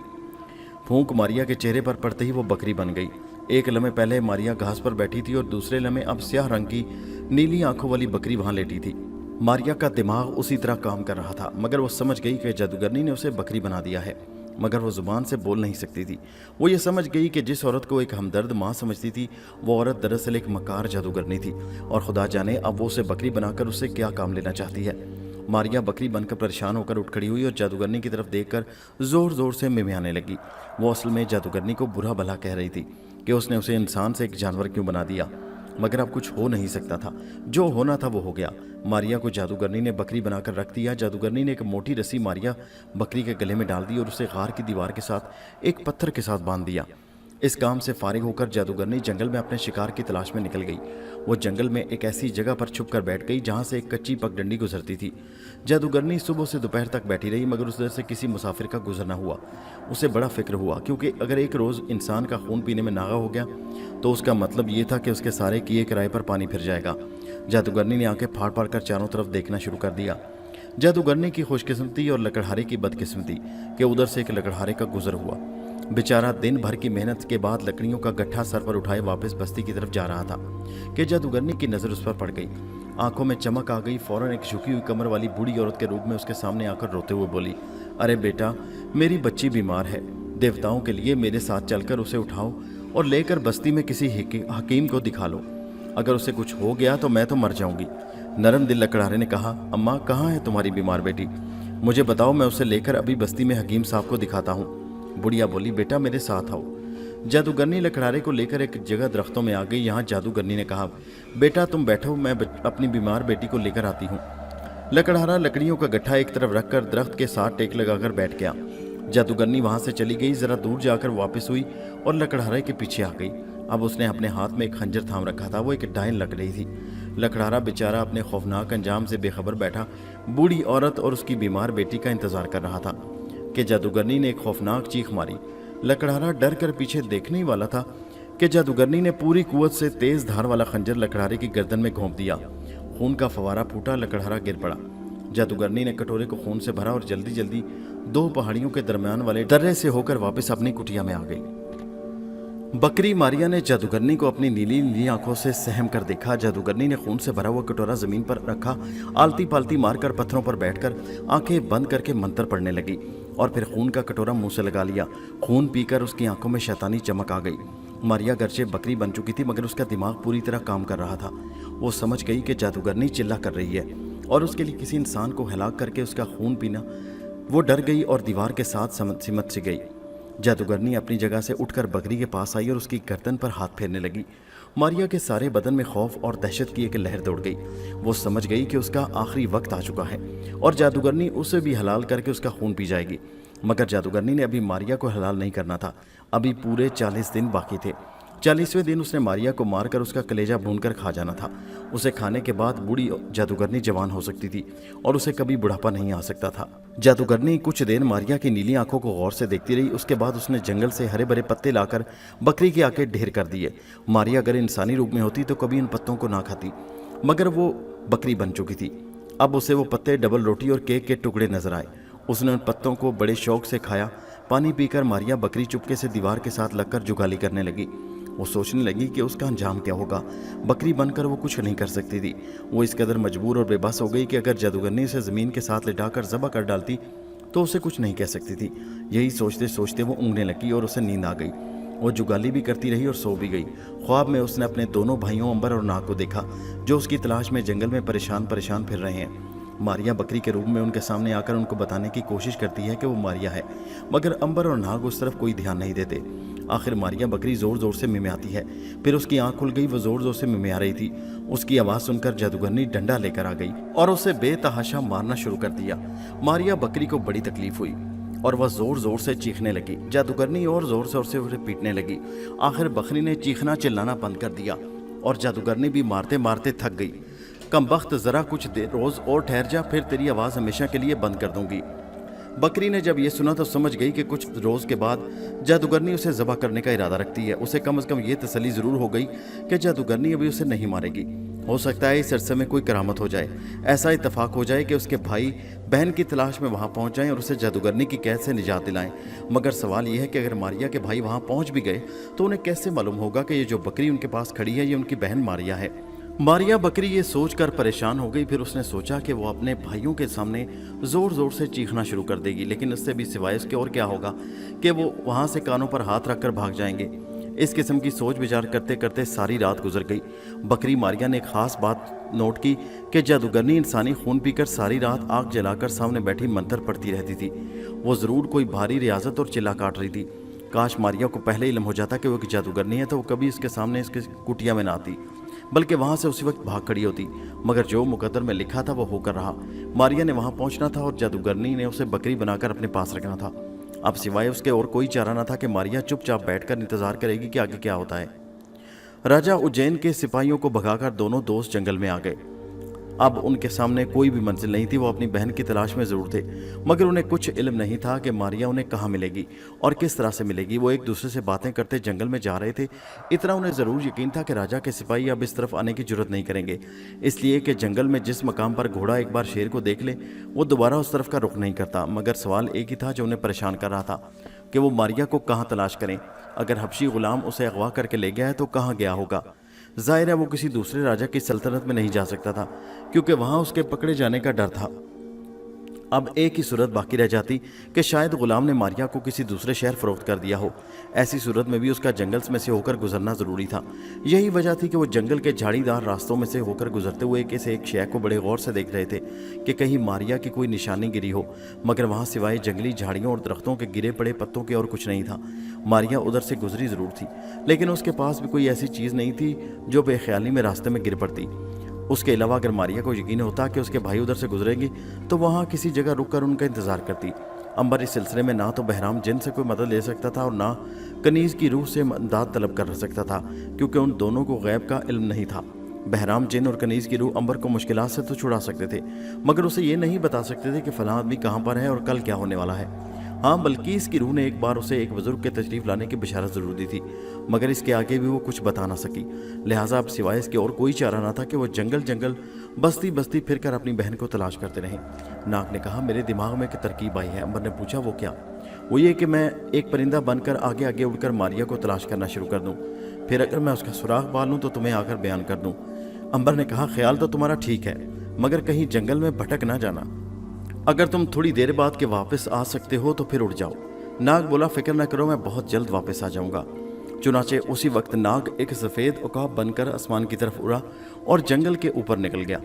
A: फूंक मारिया के चेहरे पर पड़ते ही वो बकरी बन गई। एक लम्हे पहले मारिया घास पर बैठी थी और दूसरे लम्हे अब स्याह रंग की नीली आंखों वाली बकरी वहां लेटी थी। मारिया का दिमाग उसी तरह काम कर रहा था, मगर वो समझ गई कि जादूगरनी ने उसे बकरी बना दिया है, मगर वो जुबान से बोल नहीं सकती थी। वो ये समझ गई कि जिस औरत को एक हमदर्द माँ समझती थी, वो औरत दरअसल एक मकार जादूगरनी थी, और खुदा जाने अब वो उसे बकरी बनाकर उससे क्या काम लेना चाहती है। मारिया बकरी बनकर परेशान होकर उठ खड़ी हुई और जादूगरनी की तरफ देखकर जोर जोर से मिमियाने लगी। वो असल में जादूगरनी को बुरा भला कह रही थी कि उसने उसे इंसान से एक जानवर क्यों बना दिया, मगर अब कुछ हो नहीं सकता था। जो होना था वो हो गया। मारिया को जादूगरनी ने बकरी बनाकर रख दिया। जादूगरनी ने एक मोटी रस्सी मारिया बकरी के गले में डाल दी और उसे गार की दीवार के साथ एक पत्थर के साथ बांध दिया। इस काम से फारिग होकर जादूगरनी जंगल में अपने शिकार की तलाश में निकल गई। वो जंगल में एक ऐसी जगह पर छुप कर बैठ गई जहाँ से एक कच्ची पगडंडी गुजरती थी। जादूगरनी सुबह से दोपहर तक बैठी रही, मगर उधर से किसी मुसाफिर का गुजरना हुआ। उसे बड़ा फिक्र हुआ, क्योंकि अगर एक रोज़ इंसान का खून पीने में नागा हो गया तो उसका मतलब ये था कि उसके सारे किए किराए पर पानी फिर जाएगा। जादूगरनी ने आंखें फाड़ फाड़ कर चारों तरफ देखना शुरू कर दिया। जादूगरनी की खुशकिस्मती और लकड़हारे की बदकिस्मती कि उधर से एक लकड़हारे का गुजर हुआ। बेचारा दिन भर की मेहनत के बाद लकड़ियों का गट्ठा सर पर उठाए वापस बस्ती की तरफ जा रहा था कि जादूगरनी की नज़र उस पर पड़ गई। आंखों में चमक आ गई। फौरन एक झुकी हुई कमर वाली बूढ़ी औरत के रूप में उसके सामने आकर रोते हुए बोली, अरे बेटा, मेरी बच्ची बीमार है। देवताओं के लिए मेरे साथ चलकर उसे उठाओ और लेकर बस्ती में किसी हकीम को दिखा लो। अगर उसे कुछ हो गया तो मैं तो मर जाऊंगी। नरम दिल लकड़हारे ने कहा, अम्मा, कहाँ है तुम्हारी बीमार बेटी? मुझे बताओ, मैं उसे लेकर अभी बस्ती में हकीम साहब को दिखाता हूँ। बुढ़िया बोली, बेटा मेरे साथ आओ। जादूगरनी लकड़हारे को लेकर एक जगह दरख्तों में आ गई। यहाँ जादूगरनी ने कहा, बेटा तुम बैठो, मैं अपनी बीमार बेटी को लेकर आती हूँ। लकड़हारा लकड़ियों का गट्ठा एक तरफ रखकर दरख्त के साथ टेक लगाकर बैठ गया। जादूगरनी वहां से चली गई। जरा दूर जाकर वापस हुई और लकड़हारे के पीछे आ गई। अब उसने अपने हाथ में एक खंजर थाम रखा था। वो एक डायन लग रही थी। लकड़हारा बेचारा अपने खौफनाक अंजाम से बेखबर बैठा बूढ़ी औरत और उसकी बीमार बेटी का इंतजार कर रहा था कि जादूगरनी ने एक खौफनाक चीख मारी। लकड़हारा डर कर पीछे देखने ही वाला था कि जादूगरनी ने पूरी कुव्वत से तेज धार वाला खंजर लकड़हारे की गर्दन में घोंप दिया। खून का फवारा फूटा। लकड़हारा गिर पड़ा। जादूगरनी ने कटोरे को खून से भरा और जल्दी जल्दी दो पहाड़ियों के दरमियान वाले दर्रे से होकर वापस अपनी कुटिया में आ गई। बकरी मारिया ने जादूगरनी को अपनी नीली नीली आंखों से सहम कर देखा। जादूगरनी ने खून से भरा हुआ कटोरा जमीन पर रखा। आलती पालती मारकर पत्थरों पर बैठकर आंखें बंद करके मंत्र पढ़ने लगी और फिर खून का कटोरा मुंह से लगा लिया। खून पीकर उसकी आंखों में शैतानी चमक आ गई। मारिया गरचे बकरी बन चुकी थी, मगर उसका दिमाग पूरी तरह काम कर रहा था। वो समझ गई कि जादूगरनी चिल्ला कर रही है और उसके लिए किसी इंसान को हलाक करके उसका खून पीना। वो डर गई और दीवार के साथ सिमट सी गई। जादूगरनी अपनी जगह से उठकर बकरी के पास आई और उसकी गर्दन पर हाथ फेरने लगी। मारिया के सारे बदन में खौफ और दहशत की एक लहर दौड़ गई। वो समझ गई कि उसका आखिरी वक्त आ चुका है और जादूगरनी उसे भी हलाल करके उसका खून पी जाएगी। मगर जादूगरनी ने अभी मारिया को हलाल नहीं करना था। अभी पूरे 40 दिन बाकी थे। 40वें दिन उसने मारिया को मारकर उसका कलेजा भूनकर खा जाना था। उसे खाने के बाद बूढ़ी जादूगरनी जवान हो सकती थी और उसे कभी बुढ़ापा नहीं आ सकता था। जादूगरनी कुछ देर मारिया की नीली आंखों को गौर से देखती रही। उसके बाद उसने जंगल से हरे भरे पत्ते लाकर बकरी के आके ढेर कर दिए। मारिया अगर इंसानी रूप में होती तो कभी उन पत्तों को ना खाती, मगर वो बकरी बन चुकी थी। अब उसे वो पत्ते, डबल रोटी और केक के टुकड़े नजर आए। उसने उन पत्तों को बड़े शौक से खाया। पानी पीकर मारिया बकरी चुपके से दीवार के साथ लगकर जुगाली करने लगी। वो सोचने लगी कि उसका अंजाम क्या होगा। बकरी बनकर वो कुछ नहीं कर सकती थी। वो इस कदर मजबूर और बेबस हो गई कि अगर जादूगरनी उसे ज़मीन के साथ लिटाकर ज़बह कर डालती तो उसे कुछ नहीं कह सकती थी। यही सोचते सोचते वो ऊँघने लगी और उसे नींद आ गई। वो जुगाली भी करती रही और सो भी गई। ख्वाब में उसने अपने दोनों भाइयों अंबर और नाग को देखा, जो उसकी तलाश में जंगल में परेशान परेशान फिर रहे हैं। मारिया बकरी के रूप में उनके सामने आकर उनको बताने की कोशिश करती है कि वो मारिया है, मगर अंबर और नाग उस तरफ कोई ध्यान नहीं देते। आखिर मारिया बकरी जोर जोर से मिमियाती है। फिर उसकी आंख खुल गई। वो जोर जोर से मिमिया रही थी। उसकी आवाज़ सुनकर जादूगरनी डंडा लेकर आ गई और उसे बेतहाशा मारना शुरू कर दिया। मारिया बकरी को बड़ी तकलीफ हुई और वह जोर जोर से चीखने लगी। जादूगरनी और जोर जोर से उसे पीटने लगी। आखिर बकरी ने चीखना चिल्लाना बंद कर दिया और जादूगरनी भी मारते मारते थक गई। कमबख्त, जरा कुछ देर रोज और ठहर जा, फिर तेरी आवाज़ हमेशा के लिए बंद कर दूंगी। बकरी ने जब ये सुना तो समझ गई कि कुछ रोज़ के बाद जादूगरनी उसे ज़बह करने का इरादा रखती है। उसे कम से कम ये तसल्ली ज़रूर हो गई कि जादूगरनी अभी उसे नहीं मारेगी। हो सकता है इस अरसे में कोई करामत हो जाए। ऐसा इत्तेफाक हो जाए कि उसके भाई बहन की तलाश में वहाँ पहुँच जाएं और उसे जादूगरनी की कैद से निजात दिलाएं। मगर सवाल यह है कि अगर मारिया के भाई वहाँ पहुँच भी गए तो उन्हें कैसे मालूम होगा कि ये जो बकरी उनके पास खड़ी है ये उनकी बहन मारिया है। मारिया बकरी ये सोचकर परेशान हो गई। फिर उसने सोचा कि वो अपने भाइयों के सामने ज़ोर ज़ोर से चीखना शुरू कर देगी, लेकिन इससे भी सिवाय उसके और क्या होगा कि वो वहाँ से कानों पर हाथ रखकर भाग जाएंगे। इस किस्म की सोच विचार करते करते सारी रात गुजर गई। बकरी मारिया ने एक ख़ास बात नोट की कि जादूगरनी इंसानी खून पीकर सारी रात आग जलाकर सामने बैठी मंत्र पढ़ती रहती थी। वो ज़रूर कोई भारी रियाजत और चिल्ला काट रही थी। काश मारिया को पहले इल्म हो जाता कि वो एक जादूगरनी है तो वो कभी इसके सामने इसके कुटिया में ना आती, बल्कि वहाँ से उसी वक्त भाग खड़ी होती। मगर जो मुकद्दर में लिखा था वो होकर रहा। मारिया ने वहाँ पहुँचना था और जादूगरनी ने उसे बकरी बनाकर अपने पास रखना था। अब सिवाय उसके और कोई चारा न था कि मारिया चुपचाप बैठकर इंतजार करेगी कि आगे क्या होता है। राजा उज्जैन के सिपाहियों को भगाकर दोनों दोस्त जंगल में आ गए। अब उनके सामने कोई भी मंजिल नहीं थी। वो अपनी बहन की तलाश में जरूर थे, मगर उन्हें कुछ इल्म नहीं था कि मारिया उन्हें कहाँ मिलेगी और किस तरह से मिलेगी। वो एक दूसरे से बातें करते जंगल में जा रहे थे। इतना उन्हें ज़रूर यकीन था कि राजा के सिपाही अब इस तरफ आने की जरूरत नहीं करेंगे, इसलिए कि जंगल में जिस मकाम पर घोड़ा एक बार शेर को देख ले वो दोबारा उस तरफ का रुख नहीं करता। मगर सवाल एक ही था जो उन्हें परेशान कर रहा था कि वो मारिया को कहाँ तलाश करें। अगर हबशी गुलाम उसे अगवा करके ले गया है तो कहाँ गया होगा। जाहिर है वो किसी दूसरे राजा की सल्तनत में नहीं जा सकता था, क्योंकि वहां उसके पकड़े जाने का डर था। अब एक ही सूरत बाकी रह जाती कि शायद गुलाम ने मारिया को किसी दूसरे शहर फरोख्त कर दिया हो। ऐसी सूरत में भी उसका जंगल में से होकर गुजरना ज़रूरी था। यही वजह थी कि वो जंगल के झाड़ीदार रास्तों में से होकर गुजरते हुए एक शय को बड़े गौर से देख रहे थे कि कहीं मारिया की कोई निशानी गिरी हो, मगर वहाँ सिवाय जंगली झाड़ियों और दरख्तों के गिरे पड़े पत्तों के और कुछ नहीं था। मारिया उधर से गुजरी ज़रूर थी, लेकिन उसके पास भी कोई ऐसी चीज़ नहीं थी जो बेख्याली में रास्ते में गिर पड़ती। उसके अलावा अगर मारिया को यकीन होता कि उसके भाई उधर से गुजरेंगे तो वहाँ किसी जगह रुककर उनका इंतजार करती। अंबर इस सिलसिले में ना तो बहराम जिन से कोई मदद ले सकता था और ना कनीज़ की रूह से मदद तलब कर सकता था, क्योंकि उन दोनों को गैब का इल्म नहीं था। बहराम जिन और कनीज़ की रूह अंबर को मुश्किलात से तो छुड़ा सकते थे, मगर उसे ये नहीं बता सकते थे कि फलां आदमी कहाँ पर है और कल क्या होने वाला है। हाँ, बल्कि इसकी रूह ने एक बार उसे एक बुजुर्ग के तशरीफ़ लाने की बशारत ज़रूर दी थी, मगर इसके आगे भी वो कुछ बता ना सकी। लिहाजा अब सिवाय इसके और कोई चारा ना था कि वो जंगल जंगल बस्ती बस्ती फिर कर अपनी बहन को तलाश करते रहे। नाग ने कहा, मेरे दिमाग में एक तरकीब आई है। अंबर ने पूछा, वो क्या? वो ये कि मैं एक परिंदा बनकर आगे आगे उड़कर मारिया को तलाश करना शुरू कर दूँ, फिर अगर मैं उसका सुराग पाल लूँ तो तुम्हें आकर बयान कर दूँ। अंबर ने कहा, ख्याल तो तुम्हारा ठीक है, मगर कहीं जंगल में भटक ना जाना। अगर तुम थोड़ी देर बाद के वापस आ सकते हो तो फिर उड़ जाओ। नाग बोला, फिक्र न करो, मैं बहुत जल्द वापस आ जाऊंगा। चुनाचे उसी वक्त नाग एक सफ़ेद उकाब बनकर आसमान की तरफ उड़ा और जंगल के ऊपर निकल गया।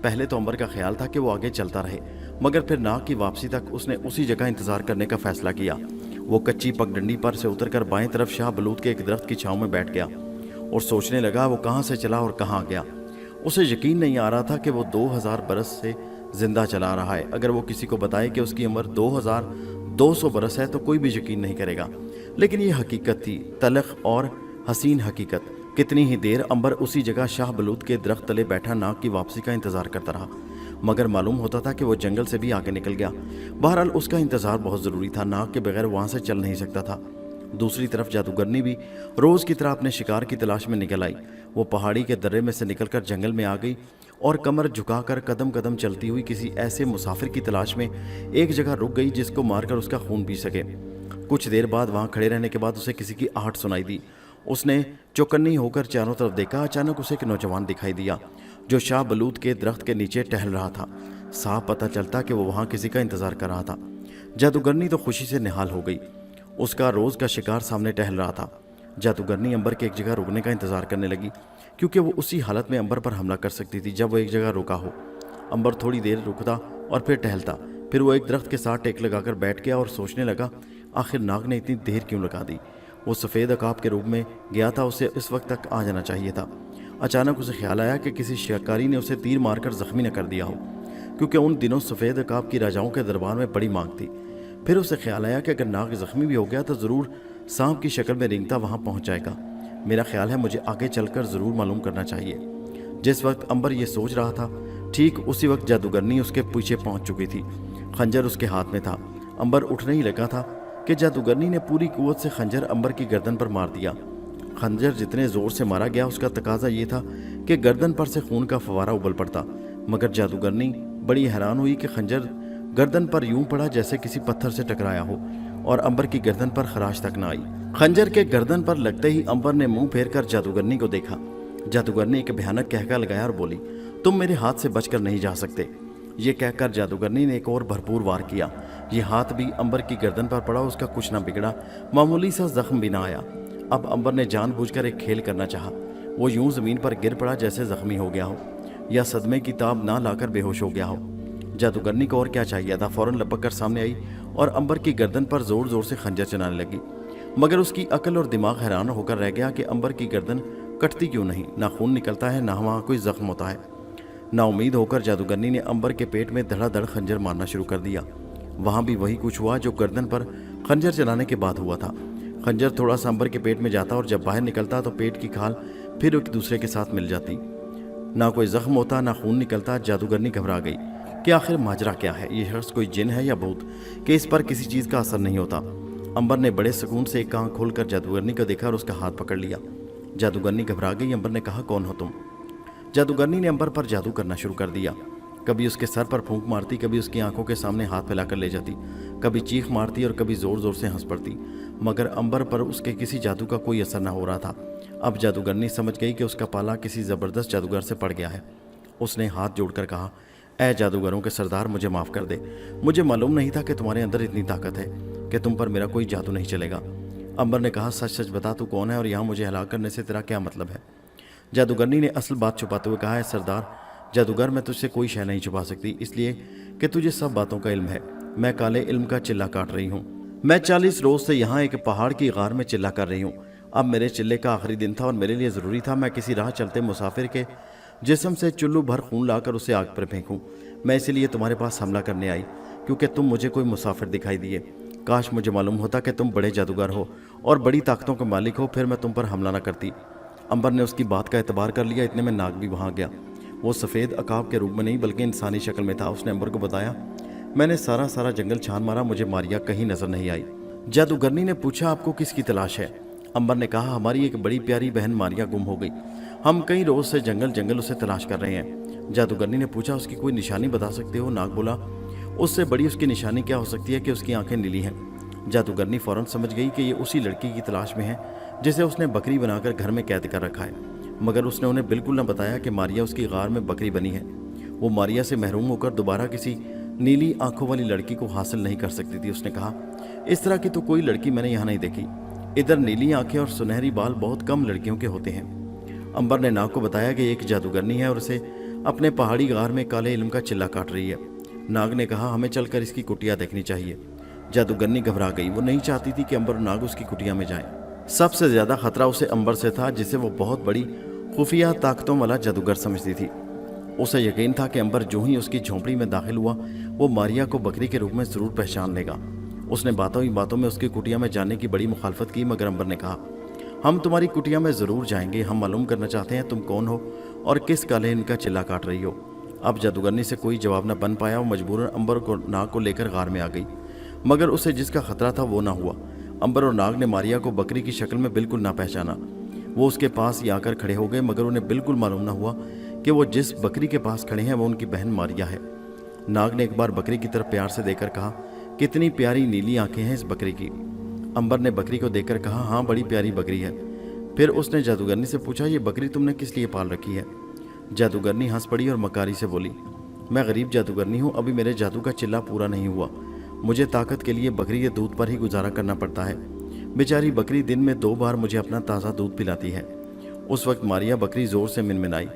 A: पहले तो अंबर का ख्याल था कि वो आगे चलता रहे, मगर फिर नाग की वापसी तक उसने उसी जगह इंतजार करने का फैसला किया। वो कच्ची पगडंडी पर से उतरकर बाएं तरफ शाह बलूत के एक दरख्त की छांव में बैठ गया और सोचने लगा वो कहाँ से चला और कहाँ गया। उसे यकीन नहीं आ रहा था कि वो 2000 बरस से जिंदा चला रहा है। अगर वो किसी को बताए कि उसकी उम्र 2200 बरस है तो कोई भी यकीन नहीं करेगा, लेकिन ये हकीकत थी, तलख और हसीन हकीकत। कितनी ही देर अंबर उसी जगह शाह बलूत के दरख्त तले बैठा नाग की वापसी का इंतजार करता रहा, मगर मालूम होता था कि वो जंगल से भी आगे निकल गया। बहरहाल उसका इंतजार बहुत ज़रूरी था, नाग के बगैर वहाँ से चल नहीं सकता था। दूसरी तरफ जादूगरनी भी रोज़ की तरह अपने शिकार की तलाश में निकल आई। वो पहाड़ी के दर्रे में से निकलकर जंगल में आ गई और कमर झुकाकर कदम कदम चलती हुई किसी ऐसे मुसाफिर की तलाश में एक जगह रुक गई जिसको मारकर उसका खून पी सके। कुछ देर बाद वहाँ खड़े रहने के बाद उसे किसी की आहट सुनाई दी। उसने चौकन्नी होकर चारों तरफ देखा। अचानक उसे एक नौजवान दिखाई दिया जो शाह बलूत के दरख्त के नीचे टहल रहा था। साफ पता चलता कि वो वहाँ किसी का इंतजार कर रहा था। जादूगरनी तो खुशी से निहाल हो गई। उसका रोज़ का शिकार सामने टहल रहा था। जादूगरनी अंबर के एक जगह रुकने का इंतजार करने लगी, क्योंकि वो उसी हालत में अंबर पर हमला कर सकती थी जब वो एक जगह रुका हो। अंबर थोड़ी देर रुकता और फिर टहलता, फिर वो एक दरख्त के साथ टेक लगाकर बैठ गया और सोचने लगा, आखिर नाग ने इतनी देर क्यों लगा दी। वो सफ़ेद अकाब के रूप में गया था, उसे इस वक्त तक आ जाना चाहिए था। अचानक उसे ख्याल आया कि किसी शिकारी ने उसे तीर मारकर ज़ख्मी न कर दिया हो, क्योंकि उन दिनों सफ़ेद अकाब की राजाओं के दरबार में बड़ी मांग थी। फिर उसे ख्याल आया कि अगर नाग ज़ख्मी भी हो गया तो ज़रूर सांप की शक्ल में रेंगता वहाँ पहुँच जाएगा। मेरा ख्याल है मुझे आगे चलकर ज़रूर मालूम करना चाहिए। जिस वक्त अंबर ये सोच रहा था, ठीक उसी वक्त जादूगरनी उसके पीछे पहुँच चुकी थी। खंजर उसके हाथ में था। अंबर उठने ही लगा था कि जादूगरनी ने पूरी कुव्वत से खंजर अंबर की गर्दन पर मार दिया। खंजर जितने ज़ोर से मारा गया उसका तकाजा ये था कि गर्दन पर से खून का फवारा उबल पड़ता, मगर जादूगरनी बड़ी हैरान हुई कि खंजर गर्दन पर यूं पड़ा जैसे किसी पत्थर से टकराया हो और अंबर की गर्दन पर खराश तक न आई। खंजर के गर्दन पर लगते ही अंबर ने मुंह फेर कर जादूगरनी को देखा। जादूगरनी एक भयानक कहका लगाया और बोली, तुम मेरे हाथ से बचकर नहीं जा सकते। ये कहकर जादूगरनी ने एक और भरपूर वार किया। ये हाथ भी अंबर की गर्दन पर पड़ा, उसका कुछ ना बिगड़ा, मामूली सा जख्म भी ना आया। अब अंबर ने जानबूझकर एक खेल करना चाहा। वो यूं जमीन पर गिर पड़ा जैसे जख्मी हो गया हो या सदमे की ताब ना लाकर बेहोश हो गया हो। जादूगरनी को और क्या चाहिए था, फौरन लपक कर सामने आई और अंबर की गर्दन पर जोर जोर से खंजर चलाने लगी। मगर उसकी अकल और दिमाग हैरान होकर रह गया कि अंबर की गर्दन कटती क्यों नहीं, ना खून निकलता है ना वहाँ कोई जख्म होता है। नाउमीद होकर जादूगरनी ने अंबर के पेट में धड़ाधड़ खंजर मारना शुरू कर दिया। वहाँ भी वही कुछ हुआ जो गर्दन पर खंजर चलाने के बाद हुआ था। खंजर थोड़ा सा अंबर के पेट में जाता और जब बाहर निकलता तो पेट की खाल फिर एक दूसरे के साथ मिल जाती। ना कोई जख्म होता, ना खून निकलता। जादूगरनी घबरा गई कि आखिर माजरा क्या है, ये शख्स कोई जिन है या भूत कि इस पर किसी चीज़ का असर नहीं होता। अंबर ने बड़े सुकून से एक आंख खोलकर जादूगरनी को देखा और उसका हाथ पकड़ लिया। जादूगरनी घबरा गई। अंबर ने कहा, कौन हो तुम? जादूगरनी ने अंबर पर जादू करना शुरू कर दिया। कभी उसके सर पर फूंक मारती, कभी उसकी आंखों के सामने हाथ फैलाकर ले जाती, कभी चीख मारती और कभी जोर जोर से हंस पड़ती, मगर अंबर पर उसके किसी जादू का कोई असर न हो रहा था। अब जादूगरनी समझ गई कि उसका पाला किसी ज़बरदस्त जादूगर से पड़ गया है। उसने हाथ जोड़कर कहा, ऐ जादूगरों के सरदार, मुझे माफ़ कर दे। मुझे मालूम नहीं था कि तुम्हारे अंदर इतनी ताकत है कि तुम पर मेरा कोई जादू नहीं चलेगा। अंबर ने कहा, सच सच बता, तू कौन है और यहाँ मुझे हलाक करने से तेरा क्या मतलब है? जादूगरनी ने असल बात छुपाते हुए कहा, है सरदार जादूगर, मैं तुझसे कोई शय नहीं छुपा सकती, इसलिए कि तुझे सब बातों का इल्म है। मैं काले इल्म का चिल्ला काट रही हूँ। मैं 40 रोज से यहाँ एक पहाड़ की गार में चिल्ला कर रही हूँ। अब मेरे चिल्ले का आखिरी दिन था और मेरे लिए ज़रूरी था मैं किसी राह चलते मुसाफिर के जिस्म से चुल्लू भर खून लाकर उसे आग पर फेंकूं। मैं इसीलिए तुम्हारे पास हमला करने आई क्योंकि तुम मुझे कोई मुसाफिर दिखाई दिए। काश मुझे मालूम होता कि तुम बड़े जादूगर हो और बड़ी ताकतों के मालिक हो, फिर मैं तुम पर हमला न करती। अंबर ने उसकी बात का एतबार कर लिया। इतने में नाग भी वहाँ गया। वो सफ़ेद अकाब के रूप में नहीं बल्कि इंसानी शक्ल में था। उसने अंबर को बताया, मैंने सारा जंगल छान मारा, मुझे मारिया कहीं नजर नहीं आई। जादूगरनी ने पूछा, आपको किसकी तलाश है? अंबर ने कहा, हमारी एक बड़ी प्यारी बहन मारिया गुम हो गई। हम कई रोज से जंगल उसे तलाश कर रहे हैं। जादूगरनी ने पूछा, उसकी कोई निशानी बता सकते हो? नाग बोला, उससे बड़ी उसकी निशानी क्या हो सकती है कि उसकी आंखें नीली हैं। जादूगरनी फौरन समझ गई कि ये उसी लड़की की तलाश में है जिसे उसने बकरी बनाकर घर में कैद कर रखा है, मगर उसने उन्हें बिल्कुल न बताया कि मारिया उसकी गार में बकरी बनी है। वो मारिया से महरूम होकर दोबारा किसी नीली आंखों वाली लड़की को हासिल नहीं कर सकती थी। उसने कहा, इस तरह की तो कोई लड़की मैंने यहाँ नहीं देखी। इधर नीली आंखें और सुनहरी बाल बहुत कम लड़कियों के होते हैं। अंबर ने नाग को बताया कि एक जादूगरनी है और उसे अपने पहाड़ी गार में काले इल्म का चिल्ला काट रही है। नाग ने कहा, हमें चलकर इसकी कुटिया देखनी चाहिए। जादूगरनी घबरा गई। वो नहीं चाहती थी कि अंबर और नाग उसकी कुटिया में जाएं। सबसे ज्यादा खतरा उसे अंबर से था, जिसे वो बहुत बड़ी खुफिया ताकतों वाला जादूगर समझती थी। उसे यकीन था कि अंबर जो ही उसकी झोंपड़ी में दाखिल हुआ वो मारिया को बकरी के रूप में जरूर पहचान लेगा। उसने बातों ही बातों में उसकी कुटिया में जाने की बड़ी मुखालफत की, मगर अंबर ने कहा, हम तुम्हारी कुटिया में ज़रूर जाएंगे। हम मालूम करना चाहते हैं तुम कौन हो और किस काले इनका चिल्ला काट रही हो। अब जादूगरनी से कोई जवाब न बन पाया। वो मजबूरन अंबर को नाग को लेकर गार में आ गई, मगर उसे जिसका खतरा था वो ना हुआ। अंबर और नाग ने मारिया को बकरी की शक्ल में बिल्कुल ना पहचाना। वो उसके पास ही आकर खड़े हो गए, मगर उन्हें बिल्कुल मालूम ना हुआ कि वो जिस बकरी के पास खड़े हैं वो उनकी बहन मारिया है। नाग ने एक बार बकरी की तरफ प्यार से देखकर कहा, कितनी प्यारी नीली आंखें हैं इस बकरी की। अंबर ने बकरी को देखकर कहा, हाँ बड़ी प्यारी बकरी है। फिर उसने जादूगरनी से पूछा, ये बकरी तुमने किस लिए पाल रखी है? जादूगरनी हंस पड़ी और मकारी से बोली, मैं गरीब जादूगरनी हूँ, अभी मेरे जादू का चिल्ला पूरा नहीं हुआ। मुझे ताकत के लिए बकरी के दूध पर ही गुजारा करना पड़ता है। बेचारी बकरी दिन में 2 बार मुझे अपना ताज़ा दूध पिलाती है। उस वक्त मारिया बकरी ज़ोर से मिनमिनाई।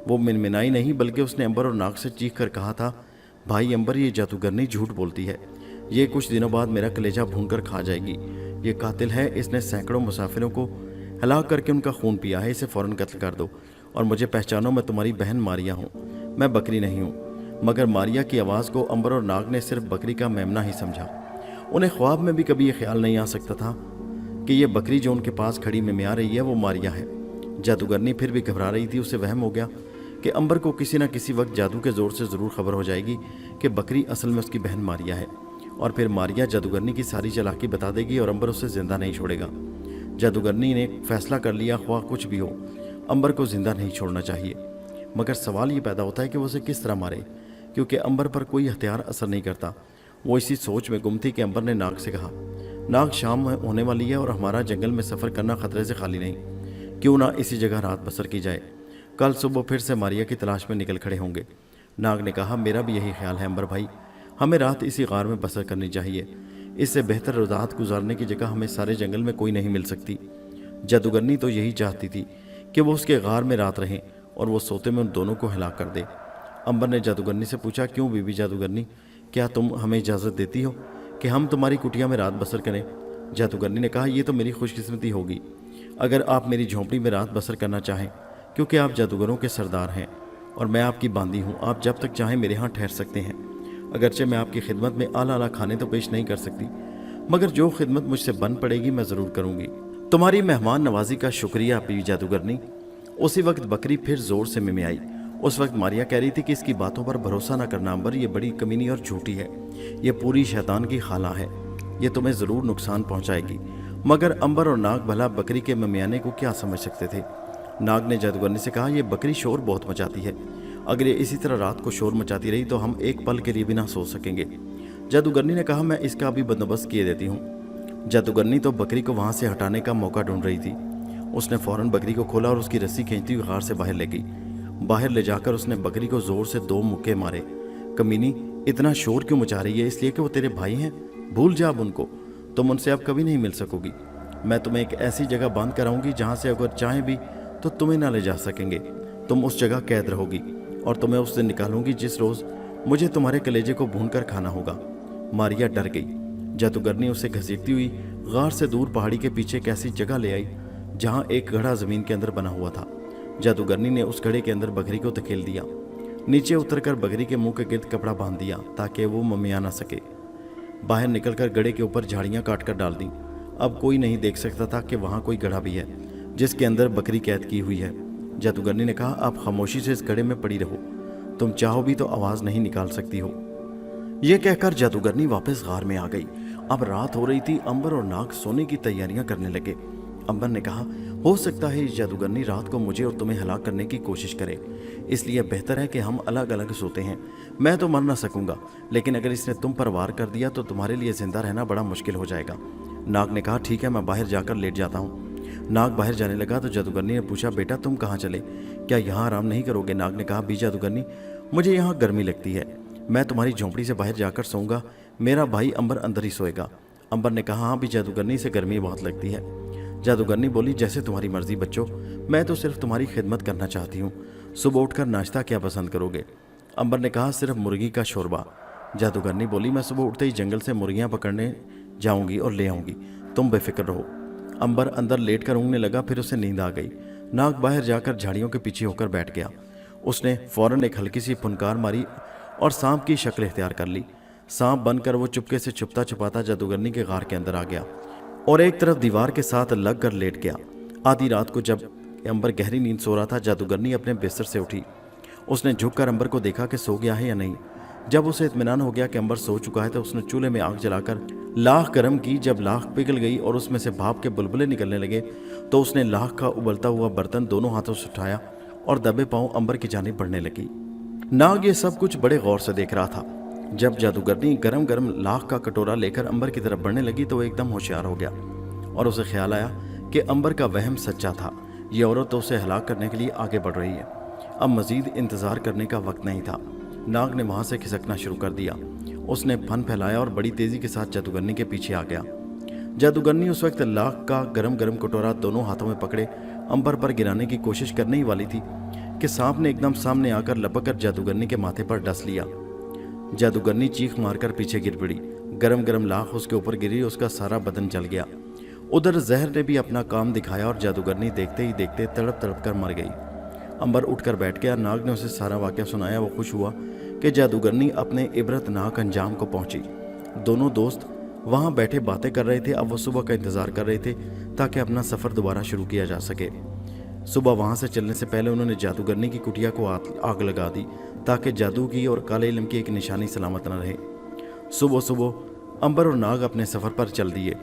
A: वो मिनमिनाई नहीं बल्कि उसने अंबर और नाग से चीख कर कहा था, भाई अंबर, ये जादूगरनी झूठ बोलती है। ये कुछ दिनों बाद मेरा कलेजा भूनकर खा जाएगी। ये कातिल है, इसने सैकड़ों मुसाफिरों को हलाक करके उनका खून पिया है। इसे फ़ौरन कत्ल कर दो और मुझे पहचानो, मैं तुम्हारी बहन मारिया हूँ, मैं बकरी नहीं हूँ। मगर मारिया की आवाज़ को अंबर और नाग ने सिर्फ बकरी का मेमना ही समझा। उन्हें ख्वाब में भी कभी ये ख्याल नहीं आ सकता था कि ये बकरी जो उनके पास खड़ी मिमिया रही है वो मारिया है। जादूगरनी फिर भी घबरा रही थी। उसे वहम हो गया कि अंबर को किसी न किसी वक्त जादू के ज़ोर से ज़रूर खबर हो जाएगी कि बकरी असल में उसकी बहन मारिया है, और फिर मारिया जादूगरनी की सारी चालाकी बता देगी और अंबर उसे ज़िंदा नहीं छोड़ेगा। जादूगरनी ने फैसला कर लिया, ख्वाह कुछ भी हो, अंबर को ज़िंदा नहीं छोड़ना चाहिए। मगर सवाल ये पैदा होता है कि वो उसे किस तरह मारे, क्योंकि अंबर पर कोई हथियार असर नहीं करता। वो इसी सोच में गुम थी कि अंबर ने नाग से कहा, नाग, शाम होने वाली है और हमारा जंगल में सफ़र करना खतरे से खाली नहीं, क्यों ना इसी जगह रात बसर की जाए। कल सुबह फिर से मारिया की तलाश में निकल खड़े होंगे। नाग ने कहा, मेरा भी यही ख्याल है अंबर भाई, हमें रात इसी गार में बसर करनी चाहिए। इससे बेहतर रात गुजारने की जगह हमें सारे जंगल में कोई नहीं मिल सकती। जादूगरनी तो यही चाहती थी कि वो उसके गार में रात रहें और वो सोते में उन दोनों को हिलाक कर दे। अंबर ने जादूगरनी से पूछा, क्यों बीबी जादूगरनी, क्या तुम हमें इजाज़त देती हो कि हम तुम्हारी कुटिया में रात बसर करें? जादूगरनी ने कहा, ये तो मेरी खुशकिस्मती होगी अगर आप मेरी झोंपड़ी में रात बसर करना चाहें, क्योंकि आप जादूगरों के सरदार हैं और मैं आपकी बांदी हूँ। आप जब तक चाहें मेरे यहाँ ठहर सकते हैं। अगरचे मैं आपकी खिदमत में आला आला खाने तो पेश नहीं कर सकती, मगर जो खिदमत मुझसे बन पड़ेगी मैं ज़रूर करूँगी। तुम्हारी मेहमान नवाजी का शुक्रिया बीवी जादूगरनी। उसी वक्त बकरी फिर ज़ोर से मिमियाई। उस वक्त मारिया कह रही थी कि इसकी बातों पर भरोसा ना करना अंबर, ये बड़ी कमीनी और झूठी है, ये पूरी शैतान की खाला है, ये तुम्हें ज़रूर नुकसान पहुंचाएगी। मगर अंबर और नाग भला बकरी के मिमियाने को क्या समझ सकते थे। नाग ने जादूगरनी से कहा, यह बकरी शोर बहुत मचाती है, अगर ये इसी तरह रात को शोर मचाती रही तो हम एक पल के लिए भी ना सो सकेंगे। जादूगरनी ने कहा, मैं इसका भी बंदोबस्त किए देती हूँ। जादूगरनी तो बकरी को वहाँ से हटाने का मौका ढूंढ रही थी। उसने फौरन बकरी को खोला और उसकी रस्सी खींचती हुई गार से बाहर ले गई। बाहर ले जाकर उसने बकरी को जोर से 2 मुक्के मारे। कमीनी, इतना शोर क्यों मचा रही है? इसलिए कि वो तेरे भाई हैं, भूल जा अब उनको, तुम उनसे अब कभी नहीं मिल सकोगी। मैं तुम्हें एक ऐसी जगह बांध कर आऊँगी जहाँ से अगर चाहें भी तो तुम्हें ना ले जा सकेंगे। तुम उस जगह कैद रहोगी और तुम्हें उस दिन निकालूंगी जिस रोज़ मुझे तुम्हारे कलेजे को भून कर खाना होगा। मारिया डर गई। जादूगरनी उसे घसीटती हुई गार से दूर पहाड़ी के पीछे एक ऐसी जगह ले आई जहाँ एक घड़ा ज़मीन के अंदर बना हुआ था। जादूगरनी ने उस घड़े के अंदर बकरी को धकेल दिया। नीचे उतरकर बकरी के मुंह के गिर्द कपड़ा बांध दिया ताकि वो ममिया ना सके। बाहर निकलकर गड़े के ऊपर झाड़ियाँ काट कर डाल दी। अब कोई नहीं देख सकता था कि वहाँ कोई गड़ा भी है जिसके अंदर बकरी कैद की हुई है। जादूगरनी ने कहा, आप खामोशी से इस गड़े में पड़ी रहो, तुम चाहो भी तो आवाज़ नहीं निकाल सकती हो। यह कहकर जादूगरनी वापस गार में आ गई। अब रात हो रही थी। अंबर और नाग सोने की तैयारियां करने लगे। अंबर ने कहा, हो सकता है इस जादूगरनी रात को मुझे और तुम्हें हलाक करने की कोशिश करे, इसलिए बेहतर है कि हम अलग अलग सोते हैं। मैं तो मर ना सकूंगा, लेकिन अगर इसने तुम पर वार कर दिया तो तुम्हारे लिए जिंदा रहना बड़ा मुश्किल हो जाएगा। नाग ने कहा, ठीक है, मैं बाहर जाकर लेट जाता हूँ। नाग बाहर जाने लगा तो जादूगरनी ने पूछा, बेटा तुम कहाँ चले, क्या यहाँ आराम नहीं करोगे? नाग ने कहा, बी जादूगरनी, मुझे यहाँ गर्मी लगती है, मैं तुम्हारी झोंपड़ी से बाहर जाकर सोऊंगा, मेरा भाई अंबर अंदर ही सोएगा। अंबर ने कहा, हाँ भी जादूगरनी से गर्मी बहुत लगती है। जादूगरनी बोली, जैसे तुम्हारी मर्जी बच्चों, मैं तो सिर्फ तुम्हारी खिदमत करना चाहती हूँ। सुबह उठकर नाश्ता क्या पसंद करोगे? अंबर ने कहा, सिर्फ मुर्गी का शोरबा। जादूगरनी बोली, मैं सुबह उठते ही जंगल से मुर्गियाँ पकड़ने जाऊँगी और ले आऊँगी, तुम बेफिक्र रहो। अंबर अंदर लेट कर ऊँगने लगा, फिर उसे नींद आ गई। नाग बाहर जाकर झाड़ियों के पीछे होकर बैठ गया। उसने फौरन एक हल्की सी फुनकार मारी और सांप की शक्ल इख्तियार कर ली। सांप बनकर वो चुपके से छुपता छुपाता जादूगरनी के गार के अंदर आ गया और एक तरफ दीवार के साथ लग कर लेट गया। आधी रात को जब अंबर गहरी नींद सो रहा था, जादूगरनी अपने बिस्तर से उठी। उसने झुककर अंबर को देखा कि सो गया है या नहीं। जब उसे इत्मीनान हो गया कि अंबर सो चुका है तो उसने चूल्हे में आग जलाकर लाख गर्म की। जब लाख पिघल गई और उसमें से भाप के बुलबुले निकलने लगे तो उसने लाख का उबलता हुआ बर्तन दोनों हाथों से उठाया और दबे पांव अंबर की जानिब बढ़ने लगी। नाग ये सब कुछ बड़े गौर से देख रहा था। जब जादूगरनी गरम गरम लाख का कटोरा लेकर अंबर की तरफ बढ़ने लगी तो वो एकदम होशियार हो गया और उसे ख्याल आया कि अंबर का वहम सच्चा था। ये औरत तो उसे हलाक करने के लिए आगे बढ़ रही है। अब मजीद इंतजार करने का वक्त नहीं था। नाग ने वहां से खिसकना शुरू कर दिया। उसने फन फैलाया और बड़ी तेजी के साथ जादूगरनी के पीछे आ गया। जादूगरनी उस वक्त लाख का गरम गरम कटोरा दोनों हाथों में पकड़े अंबर पर गिराने की कोशिश करने ही वाली थी कि सांप ने एकदम सामने आकर लपक कर जादूगरनी के माथे पर डस लिया। जादूगरनी चीख मारकर पीछे गिर पड़ी। गरम गरम लाख उसके ऊपर गिरी, उसका सारा बदन जल गया। उधर जहर ने भी अपना काम दिखाया और जादूगरनी देखते ही देखते तड़प तड़प कर मर गई। अंबर उठकर बैठ गया। नाग ने उसे सारा वाक़या सुनाया। वो खुश हुआ कि जादूगरनी अपने इबरतनाक अंजाम को पहुंची। दोनों दोस्त वहां बैठे बातें कर रहे थे। अब वो सुबह का इंतजार कर रहे थे ताकि अपना सफ़र दोबारा शुरू किया जा सके। सुबह वहां से चलने से पहले उन्होंने जादूगरनी की कुटिया को आग लगा दी ताकि जादू की और काले इल्म की एक निशानी सलामत न रहे। सुबह सुबह अंबर और नाग अपने सफ़र पर चल दिए।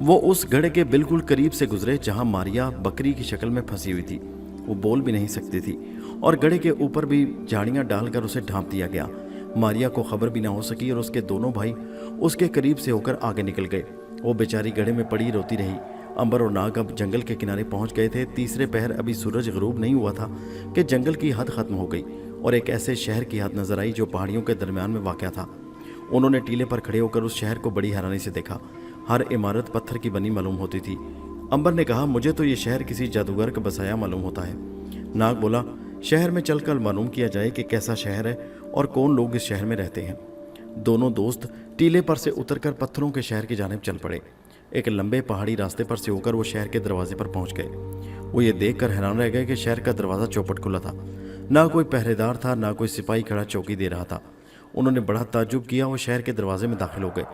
A: वो उस घड़े के बिल्कुल करीब से गुजरे जहां मारिया बकरी की शक्ल में फंसी हुई थी। वो बोल भी नहीं सकती थी और घड़े के ऊपर भी झाड़ियाँ डालकर उसे ढांप दिया गया। मारिया को खबर भी ना हो सकी और उसके दोनों भाई उसके करीब से होकर आगे निकल गए। वो बेचारी घड़े में पड़ी रोती रही। अंबर और नाग अब जंगल के किनारे पहुंच गए थे। तीसरे पहर अभी सूरज गरूब नहीं हुआ था कि जंगल की हद खत्म हो गई और एक ऐसे शहर की हद नजर आई जो पहाड़ियों के दरमियान में वाक़या था। उन्होंने टीले पर खड़े होकर उस शहर को बड़ी हैरानी से देखा। हर इमारत पत्थर की बनी मालूम होती थी। अंबर ने कहा, मुझे तो ये शहर किसी जादूगर का बसाया मालूम होता है। नाग बोला, शहर में चलकर मालूम किया जाए कि कैसा शहर है और कौन लोग इस शहर में रहते हैं। दोनों दोस्त टीले पर से उतरकर पत्थरों के शहर की जानिब चल पड़े। एक लंबे पहाड़ी रास्ते पर से होकर वो शहर के दरवाजे पर पहुंच गए। वो ये देखकर हैरान रह गए कि शहर का दरवाज़ा चौपट खुला था। ना कोई पहरेदार था, ना कोई सिपाही खड़ा चौकी दे रहा था। انہوں نے بڑا تعجب کیا। وہ شہر کے دروازے میں داخل ہو گئے۔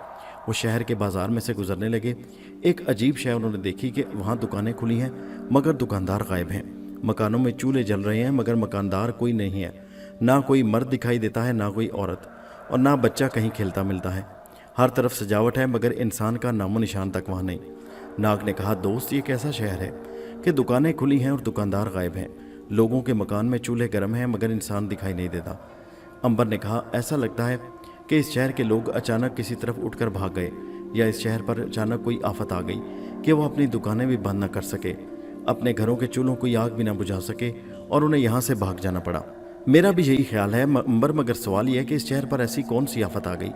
A: وہ شہر کے بازار میں سے گزرنے لگے۔ ایک عجیب شے انہوں نے دیکھی کہ وہاں دکانیں کھلی ہیں مگر دکاندار غائب ہیں۔ مکانوں میں چولہے جل رہے ہیں مگر مکاندار کوئی نہیں ہے۔ نہ کوئی مرد دکھائی دیتا ہے، نہ کوئی عورت، اور نہ بچہ کہیں کھیلتا ملتا ہے۔ ہر طرف سجاوٹ ہے مگر انسان کا نام و نشان تک وہاں نہیں۔ ناگ نے کہا، دوست یہ کیسا شہر ہے کہ دکانیں کھلی ہیں اور دکاندار غائب ہیں، لوگوں کے مکان میں چولہے گرم ہیں مگر انسان دکھائی نہیں دیتا۔ امبر نے کہا، ایسا لگتا ہے کہ اس شہر کے لوگ اچانک کسی طرف اٹھ کر بھاگ گئے، یا اس شہر پر اچانک کوئی آفت آ گئی کہ وہ اپنی دکانیں بھی بند نہ کر سکے، اپنے گھروں کے چولہوں کو آگ بھی نہ بجھا سکے اور انہیں یہاں سے بھاگ جانا پڑا۔ میرا بھی یہی خیال ہے امبر، مگر سوال یہ ہے کہ اس شہر پر ایسی کون سی آفت آ گئی؟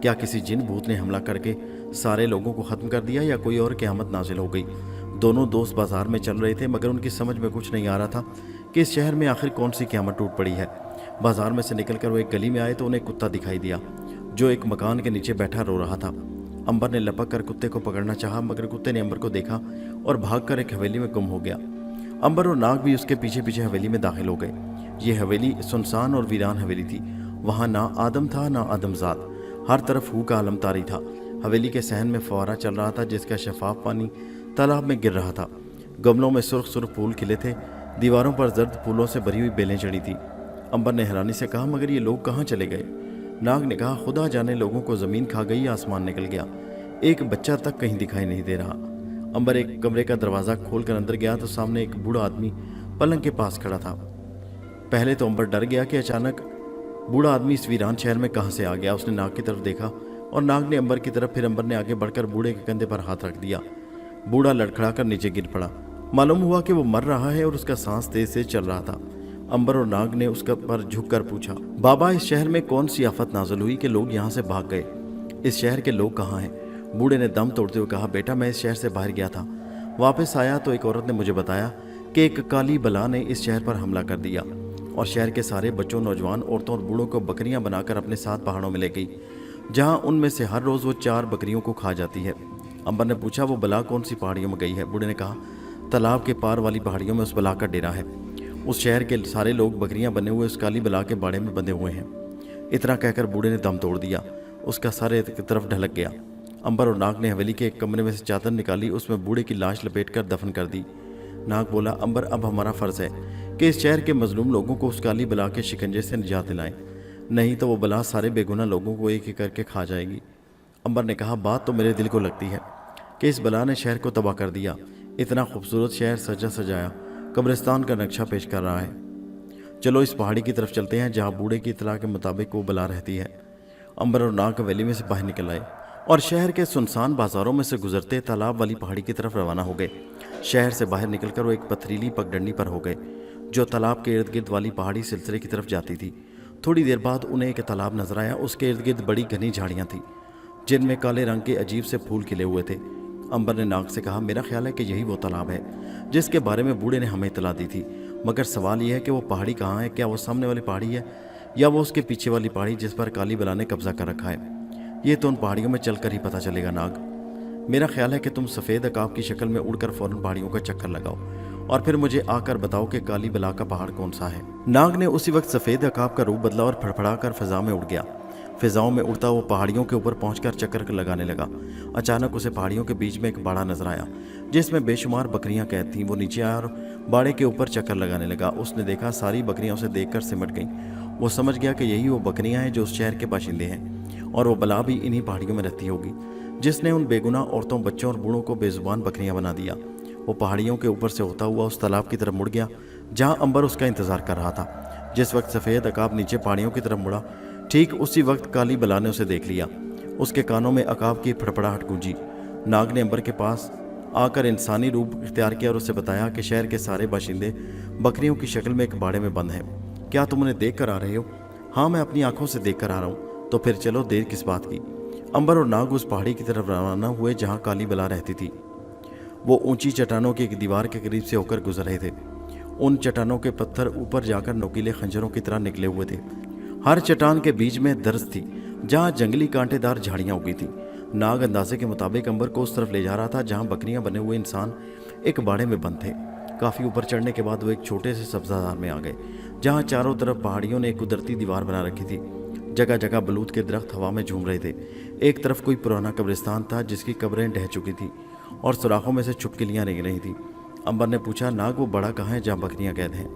A: کیا کسی جن بھوت نے حملہ کر کے سارے لوگوں کو ختم کر دیا، یا کوئی اور قیامت نازل ہو گئی؟ دونوں دوست بازار میں چل رہے تھے مگر ان کی سمجھ میں کچھ نہیں آ رہا تھا کہ اس شہر میں آخر کون سی قیامت ٹوٹ پڑی ہے۔ بازار میں سے نکل کر وہ ایک گلی میں آئے تو انہیں کتا دکھائی دیا جو ایک مکان کے نیچے بیٹھا رو رہا تھا۔ امبر نے لپک کر کتے کو پکڑنا چاہا مگر کتے نے امبر کو دیکھا اور بھاگ کر ایک حویلی میں گم ہو گیا۔ امبر اور ناگ بھی اس کے پیچھے پیچھے حویلی میں داخل ہو گئے۔ یہ حویلی سنسان اور ویران حویلی تھی۔ وہاں نہ آدم تھا نہ آدم زاد، ہر طرف ہو کا عالم طاری تھا۔ حویلی کے صحن میں فوارہ چل رہا تھا جس کا شفاف پانی تالاب میں گر رہا تھا۔ گملوں میں سرخ سرخ پھول کھلے تھے، دیواروں پر زرد پھولوں سے بھری ہوئی بیلیں چڑھی تھیں۔ امبر نے حیرانی سے کہا، مگر یہ لوگ کہاں چلے گئے؟ ناگ نے کہا، خدا جانے لوگوں کو زمین کھا گئی یا آسمان نکل گیا، ایک بچہ تک کہیں دکھائی نہیں دے رہا۔ امبر ایک کمرے کا دروازہ کھول کر اندر گیا تو سامنے ایک بوڑھا آدمی پلنگ کے پاس کھڑا تھا۔ پہلے تو امبر ڈر گیا کہ اچانک بوڑھا آدمی اس ویران شہر میں کہاں سے آ گیا۔ اس نے ناگ کی طرف دیکھا اور ناگ نے امبر کی طرف، پھر امبر نے آگے بڑھ کر بوڑھے کے کندھے پر ہاتھ رکھ دیا۔ بوڑھا لڑکھڑا کر نیچے گر پڑا۔ معلوم ہوا کہ وہ مر رہا ہے اور اس کا سانس تیز سے چل رہا تھا۔ امبر اور ناگ نے اس پر جھک کر پوچھا، بابا اس شہر میں کون سی آفت نازل ہوئی کہ لوگ یہاں سے بھاگ گئے؟ اس شہر کے لوگ کہاں ہیں؟ بوڑھے نے دم توڑتے ہوئے کہا، بیٹا میں اس شہر سے باہر گیا تھا، واپس آیا تو ایک عورت نے مجھے بتایا کہ ایک کالی بلا نے اس شہر پر حملہ کر دیا اور شہر کے سارے بچوں، نوجوان، عورتوں اور بوڑھوں کو بکریاں بنا کر اپنے ساتھ پہاڑوں میں لے گئی، جہاں ان میں سے ہر روز وہ 4 بکریوں کو کھا جاتی ہے۔ امبر نے پوچھا، وہ بلا کون سی پہاڑیوں میں گئی ہے؟ بوڑھے نے کہا، تالاب کے پار والی پہاڑیوں میں اس بلا کا ڈیرا ہے۔ اس شہر کے سارے لوگ بکریاں بنے ہوئے اس کالی بلا کے باڑے میں بندھے ہوئے ہیں۔ اتنا کہہ کر بوڑھے نے دم توڑ دیا، اس کا سر ایک طرف ڈھلک گیا۔ امبر اور ناگ نے حویلی کے ایک کمرے میں سے چادر نکالی، اس میں بوڑھے کی لاش لپیٹ کر دفن کر دی۔ ناگ بولا، امبر اب ہمارا فرض ہے کہ اس شہر کے مظلوم لوگوں کو اس کالی بلا کے شکنجے سے نجات دلائیں، نہیں تو وہ بلا سارے بے گناہ لوگوں کو ایک ایک کر کے کھا جائے گی۔ امبر نے کہا، بات تو میرے دل کو لگتی ہے کہ اس بلا نے شہر کو تباہ کر دیا۔ اتنا خوبصورت شہر سجا سجایا قبرستان کا نقشہ پیش کر رہا ہے۔ چلو اس پہاڑی کی طرف چلتے ہیں جہاں بوڑھے کی اطلاع کے مطابق وہ بلا رہتی ہے۔ امبر اور ناگ حویلی میں سے باہر نکل آئے اور شہر کے سنسان بازاروں میں سے گزرتے تالاب والی پہاڑی کی طرف روانہ ہو گئے۔ شہر سے باہر نکل کر وہ ایک پتھریلی پگڈنڈی پر ہو گئے جو تالاب کے ارد گرد والی پہاڑی سلسلے کی طرف جاتی تھی۔ تھوڑی دیر بعد انہیں ایک تالاب نظر آیا، اس کے ارد گرد بڑی گھنی جھاڑیاں تھیں جن میں کالے رنگ کے عجیب سے پھول کھلے ہوئے تھے۔ امبر نے ناگ سے کہا، میرا خیال ہے کہ یہی وہ تالاب ہے جس کے بارے میں بوڑھے نے ہمیں اطلاع دی تھی، مگر سوال یہ ہے کہ وہ پہاڑی کہاں ہے؟ کیا وہ سامنے والی پہاڑی ہے یا وہ اس کے پیچھے والی پہاڑی جس پر کالی بلا نے قبضہ کر رکھا ہے؟ یہ تو ان پہاڑیوں میں چل کر ہی پتہ چلے گا ناگ۔ میرا خیال ہے کہ تم سفید عقاب کی شکل میں اڑ کر فوراً پہاڑیوں کا چکر لگاؤ اور پھر مجھے آ کر بتاؤ کہ کالی بلا کا پہاڑ کون سا ہے۔ ناگ نے اسی وقت سفید عقاب کا روپ بدلا اور پھڑپھڑا کر فضا میں اڑ گیا۔ فضاؤں میں اڑتا وہ پہاڑیوں کے اوپر پہنچ کر چکر لگانے لگا۔ اچانک اسے پہاڑیوں کے بیچ میں ایک باڑا نظر آیا جس میں بے شمار بکریاں قید تھیں۔ وہ نیچے آیا اور باڑے کے اوپر چکر لگانے لگا۔ اس نے دیکھا ساری بکریاں اسے دیکھ کر سمٹ گئیں۔ وہ سمجھ گیا کہ یہی وہ بکریاں ہیں جو اس شہر کے باشندے ہیں اور وہ بلا بھی انہی پہاڑیوں میں رہتی ہوگی جس نے ان بے گناہ عورتوں، بچوں اور بوڑھوں کو بے زبان بکریاں بنا دیا۔ وہ پہاڑیوں کے اوپر سے ہوتا ہوا اس تالاب کی طرف مڑ گیا جہاں امبر اس کا انتظار کر رہا تھا۔ جس وقت سفید عقاب نیچے پہاڑیوں کی طرف مڑا، ٹھیک اسی وقت کالی بلا نے اسے دیکھ لیا۔ اس کے کانوں میں عقاب کی پھڑپڑاہٹ گونجی۔ ناگ نے امبر کے پاس آ کر انسانی روپ اختیار کیا اور اسے بتایا کہ شہر کے سارے باشندے بکریوں کی شکل میں ایک باڑے میں بند ہیں۔ کیا تم انہیں دیکھ کر آ رہے ہو؟ ہاں میں اپنی آنکھوں سے دیکھ کر آ رہا ہوں۔ تو پھر چلو، دیر کس بات کی؟ امبر اور ناگ اس پہاڑی کی طرف روانہ ہوئے جہاں کالی بلا رہتی تھی۔ وہ اونچی چٹانوں کی ایک دیوار کے قریب سے ہو کر گزر رہے تھے۔ ان چٹانوں کے پتھر اوپر جا کر نوکیلے خنجروں کی طرح نکلے ہوئے تھے۔ ہر چٹان کے بیچ میں درز تھی جہاں جنگلی کانٹے دار جھاڑیاں اگی تھیں۔ ناگ اندازے کے مطابق امبر کو اس طرف لے جا رہا تھا جہاں بکریاں بنے ہوئے انسان ایک باڑے میں بند تھے۔ کافی اوپر چڑھنے کے بعد وہ ایک چھوٹے سے سبزہ زار میں آ گئے جہاں چاروں طرف پہاڑیوں نے ایک قدرتی دیوار بنا رکھی تھی जगह जगह बलूत के दरख्त हवा में झूम रहे थे। एक तरफ कोई पुराना कब्रिस्तान था जिसकी कब्रें ढह चुकी थी और सुराखों में से छुपकलियाँ रेंग रही थी। अंबर ने पूछा, नाग वो बड़ा कहाँ है जहाँ बकरियाँ कैद हैं?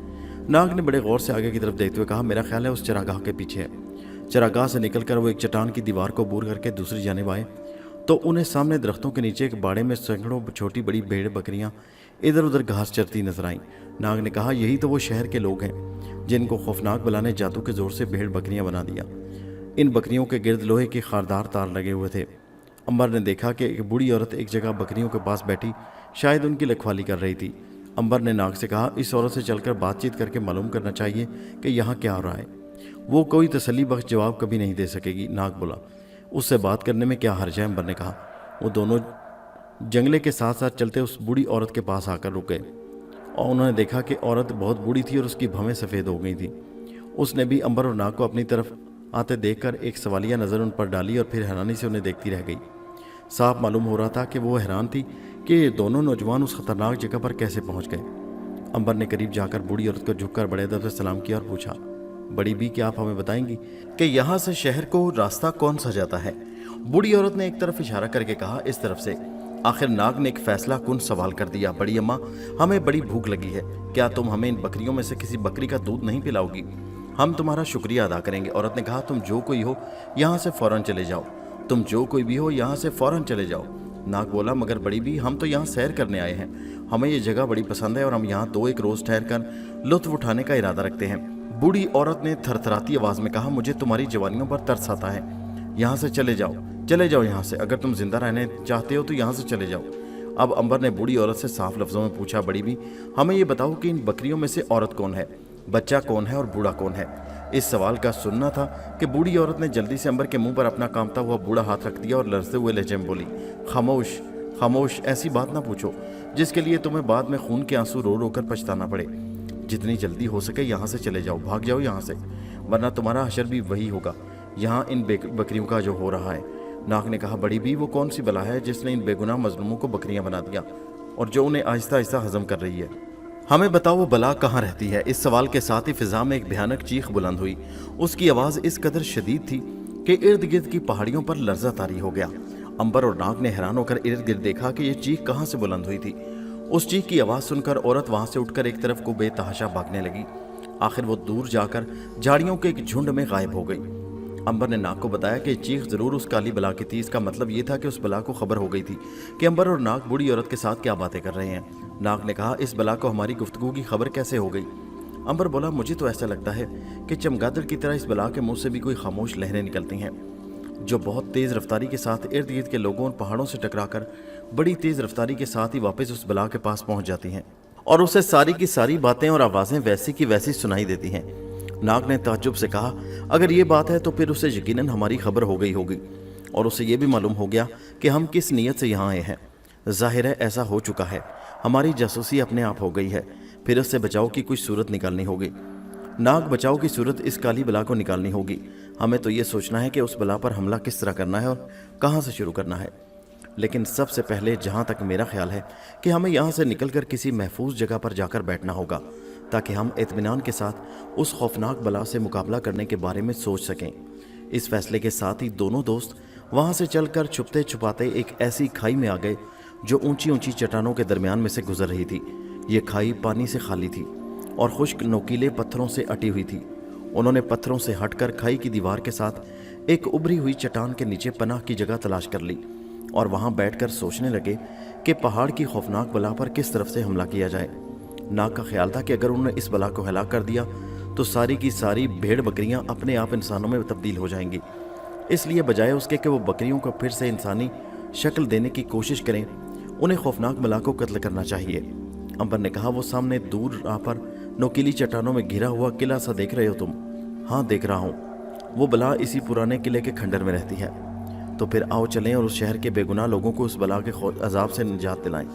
A: नाग ने बड़े गौर से आगे की तरफ देखते हुए कहा, मेरा ख्याल है उस चरागाह के पीछे है। चरागाह से निकलकर वो एक चट्टान की दीवार को बूर करके दूसरी जानिब आए तो उन्हें सामने दरख्तों के नीचे एक बाड़े में सैकड़ों छोटी बड़ी भेड़ बकरियां इधर उधर घास चरती नजर आईं। नाग ने कहा, यही तो वो शहर के लोग हैं जिनको खौफनाक बला ने जादू के जोर से भेड़ बकरियां बना दिया। इन बकरियों के गिर्द लोहे के खारदार तार लगे हुए थे। अंबर ने देखा कि एक बूढ़ी औरत एक जगह बकरियों के पास बैठी शायद उनकी रखवाली कर रही थी। अंबर ने नाग से कहा, इस औरत से चलकर बातचीत करके मालूम करना चाहिए कि यहाँ क्या हो रहा है। वो कोई तसल्ली बख्श जवाब कभी नहीं दे सकेगी। नाग बोला, उससे बात करने में क्या हर्ज है? अंबर ने कहा। वो दोनों जंगले के साथ साथ चलते उस बूढ़ी औरत के पास आकर रुक गए और उन्होंने देखा कि औरत बहुत बूढ़ी थी और उसकी भवें सफ़ेद हो गई थी। उसने भी अंबर और नाग को अपनी तरफ आते देखकर एक सवालिया नज़र उन पर डाली और फिर हैरानी से उन्हें देखती रह गई। साफ मालूम हो रहा था कि वो हैरान थी कि ये दोनों नौजवान उस खतरनाक जगह पर कैसे पहुंच गए। अंबर ने करीब जाकर बूढ़ी औरत को झुककर बड़े अदब से सलाम किया और पूछा, बड़ी बी, क्या आप हमें बताएंगी कि यहाँ से शहर को रास्ता कौन सा जाता है? बूढ़ी औरत ने एक तरफ इशारा करके कहा, इस तरफ से। आखिर नाग ने एक फैसला कुन सवाल कर दिया, बड़ी अम्मा, हमें बड़ी भूख लगी है, क्या तुम हमें इन बकरियों में से किसी बकरी का दूध नहीं पिलाओगी? हम तुम्हारा शुक्रिया अदा करेंगे। औरत ने कहा, तुम जो कोई हो यहाँ से फौरन चले जाओ, तुम जो कोई भी हो यहाँ से फौरन चले जाओ। नाग बोला, मगर बड़ी भी, हम तो यहाँ सैर करने आए हैं, हमें ये जगह बड़ी पसंद है और हम यहाँ 2-1 रोज ठहर कर लुत्फ उठाने का इरादा रखते हैं। बूढ़ी औरत ने थरथराती आवाज में कहा, मुझे तुम्हारी जवानियों पर तरस आता है, यहाँ से चले जाओ, चले जाओ यहाँ से। अगर तुम जिंदा रहने चाहते हो तो यहाँ से चले जाओ। अब अंबर ने बूढ़ी औरत से साफ लफ्जों में पूछा, बड़ी भी, हमें ये बताओ कि इन बकरियों में से औरत कौन है, बच्चा कौन है और बूढ़ा कौन है? इस सवाल का सुनना था कि बूढ़ी औरत ने जल्दी से अंबर के मुंह पर अपना कांपता हुआ बूढ़ा हाथ रख दिया और लरजते हुए लहजे में बोली, खामोश खामोश, ऐसी बात ना पूछो जिसके लिए तुम्हें बाद में खून के आंसू रो रो कर पछताना पड़े। जितनी जल्दी हो सके यहाँ से चले जाओ, भाग जाओ यहाँ से, वरना तुम्हारा हशर भी वही होगा यहाँ इन बकरियों का जो हो रहा है। नाग ने कहा, बड़ी भी, वो कौन सी बला है जिसने इन बेगुनाह मजलूमों को बकरियां बना दिया और जो उन्हें आहिस्ता आहिस्ता हजम कर रही है? हमें बताओ वो बला कहाँ रहती है? इस सवाल के साथ ही फिजा में एक भयानक चीख बुलंद हुई। उसकी आवाज़ इस कदर शदीद थी कि इर्द गिर्द की पहाड़ियों पर लर्जा तारी हो गया। अंबर और नाग ने हैरान होकर इर्द गिर्द देखा कि यह चीख कहाँ से बुलंद हुई थी। उस चीख की आवाज़ सुनकर औरत वहाँ से उठकर एक तरफ को बेतहाशा भागने लगी। आखिर वो दूर जाकर झाड़ियों के एक झुंड में गायब हो गई। अंबर ने नाग को बताया कि चीख जरूर उस काली बला की थी। इसका मतलब ये था कि उस बला को खबर हो गई थी कि अंबर और नाग बूढ़ी औरत के साथ क्या बातें कर रहे हैं। नाग ने कहा, इस बला को हमारी गुफ्तगू की खबर कैसे हो गई? अंबर बोला, मुझे तो ऐसा लगता है कि चमगादड़ की तरह इस बला के मुंह से भी कोई खामोश लहरें निकलती हैं जो बहुत तेज़ रफ्तारी के साथ इर्द गिर्द के लोगों और पहाड़ों से टकराकर बड़ी तेज़ रफ्तारी के साथ ही वापस उस बला के पास पहुंच जाती हैं और उसे सारी की सारी बातें और आवाज़ें वैसी की वैसी सुनाई देती हैं। नाग ने ताज्जुब से कहा, अगर ये बात है तो फिर उसे यकीनन हमारी खबर हो गई होगी और उसे ये भी मालूम हो गया कि हम किस नीयत से यहाँ आए हैं। जाहिर है ऐसा हो चुका है, हमारी जासूसी अपने आप हो गई है, फिर उससे बचाव की कुछ सूरत निकालनी होगी। नाग, बचाव की सूरत इस काली बला को निकालनी होगी। हमें तो ये सोचना है कि उस बला पर हमला किस तरह करना है और कहाँ से शुरू करना है। लेकिन सबसे पहले जहाँ तक मेरा ख्याल है कि हमें यहाँ से निकलकर किसी महफूज जगह पर जाकर बैठना होगा ताकि हम इत्मीनान के साथ उस खौफनाक बला से मुकाबला करने के बारे में सोच सकें। इस फैसले के साथ ही दोनों दोस्त वहाँ से चलकर छुपते छुपाते एक ऐसी खाई में आ गए जो ऊंची ऊंची चट्टानों के दरमियान में से गुजर रही थी। ये खाई पानी से खाली थी और खुश्क नोकीले पत्थरों से अटी हुई थी। उन्होंने पत्थरों से हटकर खाई की दीवार के साथ एक उभरी हुई चट्टान के नीचे पनाह की जगह तलाश कर ली और वहाँ बैठकर सोचने लगे कि पहाड़ की खौफनाक बला पर किस तरफ से हमला किया जाए। नाग का ख्याल था कि अगर उन्होंने इस बला को हलाक कर दिया तो सारी की सारी भेड़ बकरियां अपने आप इंसानों में तब्दील हो जाएंगी। इसलिए बजाय उसके कि वो बकरियों को फिर से इंसानी शक्ल देने की कोशिश करें, उन्हें खौफनाक बला को कत्ल करना चाहिए। अंबर ने कहा, वो सामने दूर राह पर नोकीली चट्टानों में घिरा हुआ किला सा देख रहे हो तुम? हाँ, देख रहा हूँ। वो बला इसी पुराने किले के खंडर में रहती है। तो फिर आओ चलें और उस शहर के बेगुनाह लोगों को उस बला के अजाब से निजात दिलाएं।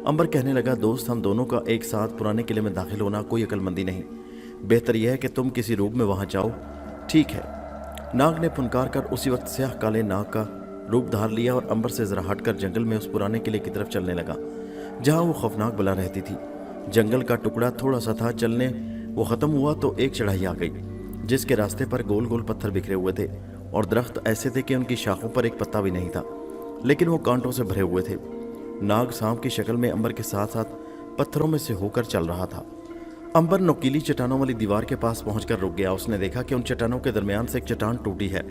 A: अंबर कहने लगा, दोस्त, हम दोनों का एक साथ पुराने किले में दाखिल होना कोई अक्लमंदी नहीं। बेहतर यह है कि तुम किसी रूप में वहाँ जाओ। ठीक है। नाग ने फुनकार कर उसी वक्त स्याह काले नाग का रूप धार लिया और अंबर से जरा हटकर जंगल में उस पुराने किले की तरफ चलने लगा जहाँ वो खौफनाक बला रहती थी। जंगल का टुकड़ा थोड़ा सा था, चलने वो ख़त्म हुआ तो एक चढ़ाई आ गई। जिसके रास्ते पर गोल गोल पत्थर बिखरे हुए थे और दरख्त ऐसे थे कि उनकी शाखों पर एक पत्ता भी नहीं था, लेकिन वो कांटों से भरे हुए थे। नाग सांप की शक्ल में अंबर के साथ साथ पत्थरों में से होकर चल रहा था। अंबर नुकीली चट्टानों वाली दीवार के पास पहुंचकर रुक गया। उसने देखा कि उन चट्टानों के दरमियान से एक चट्टान टूटी है।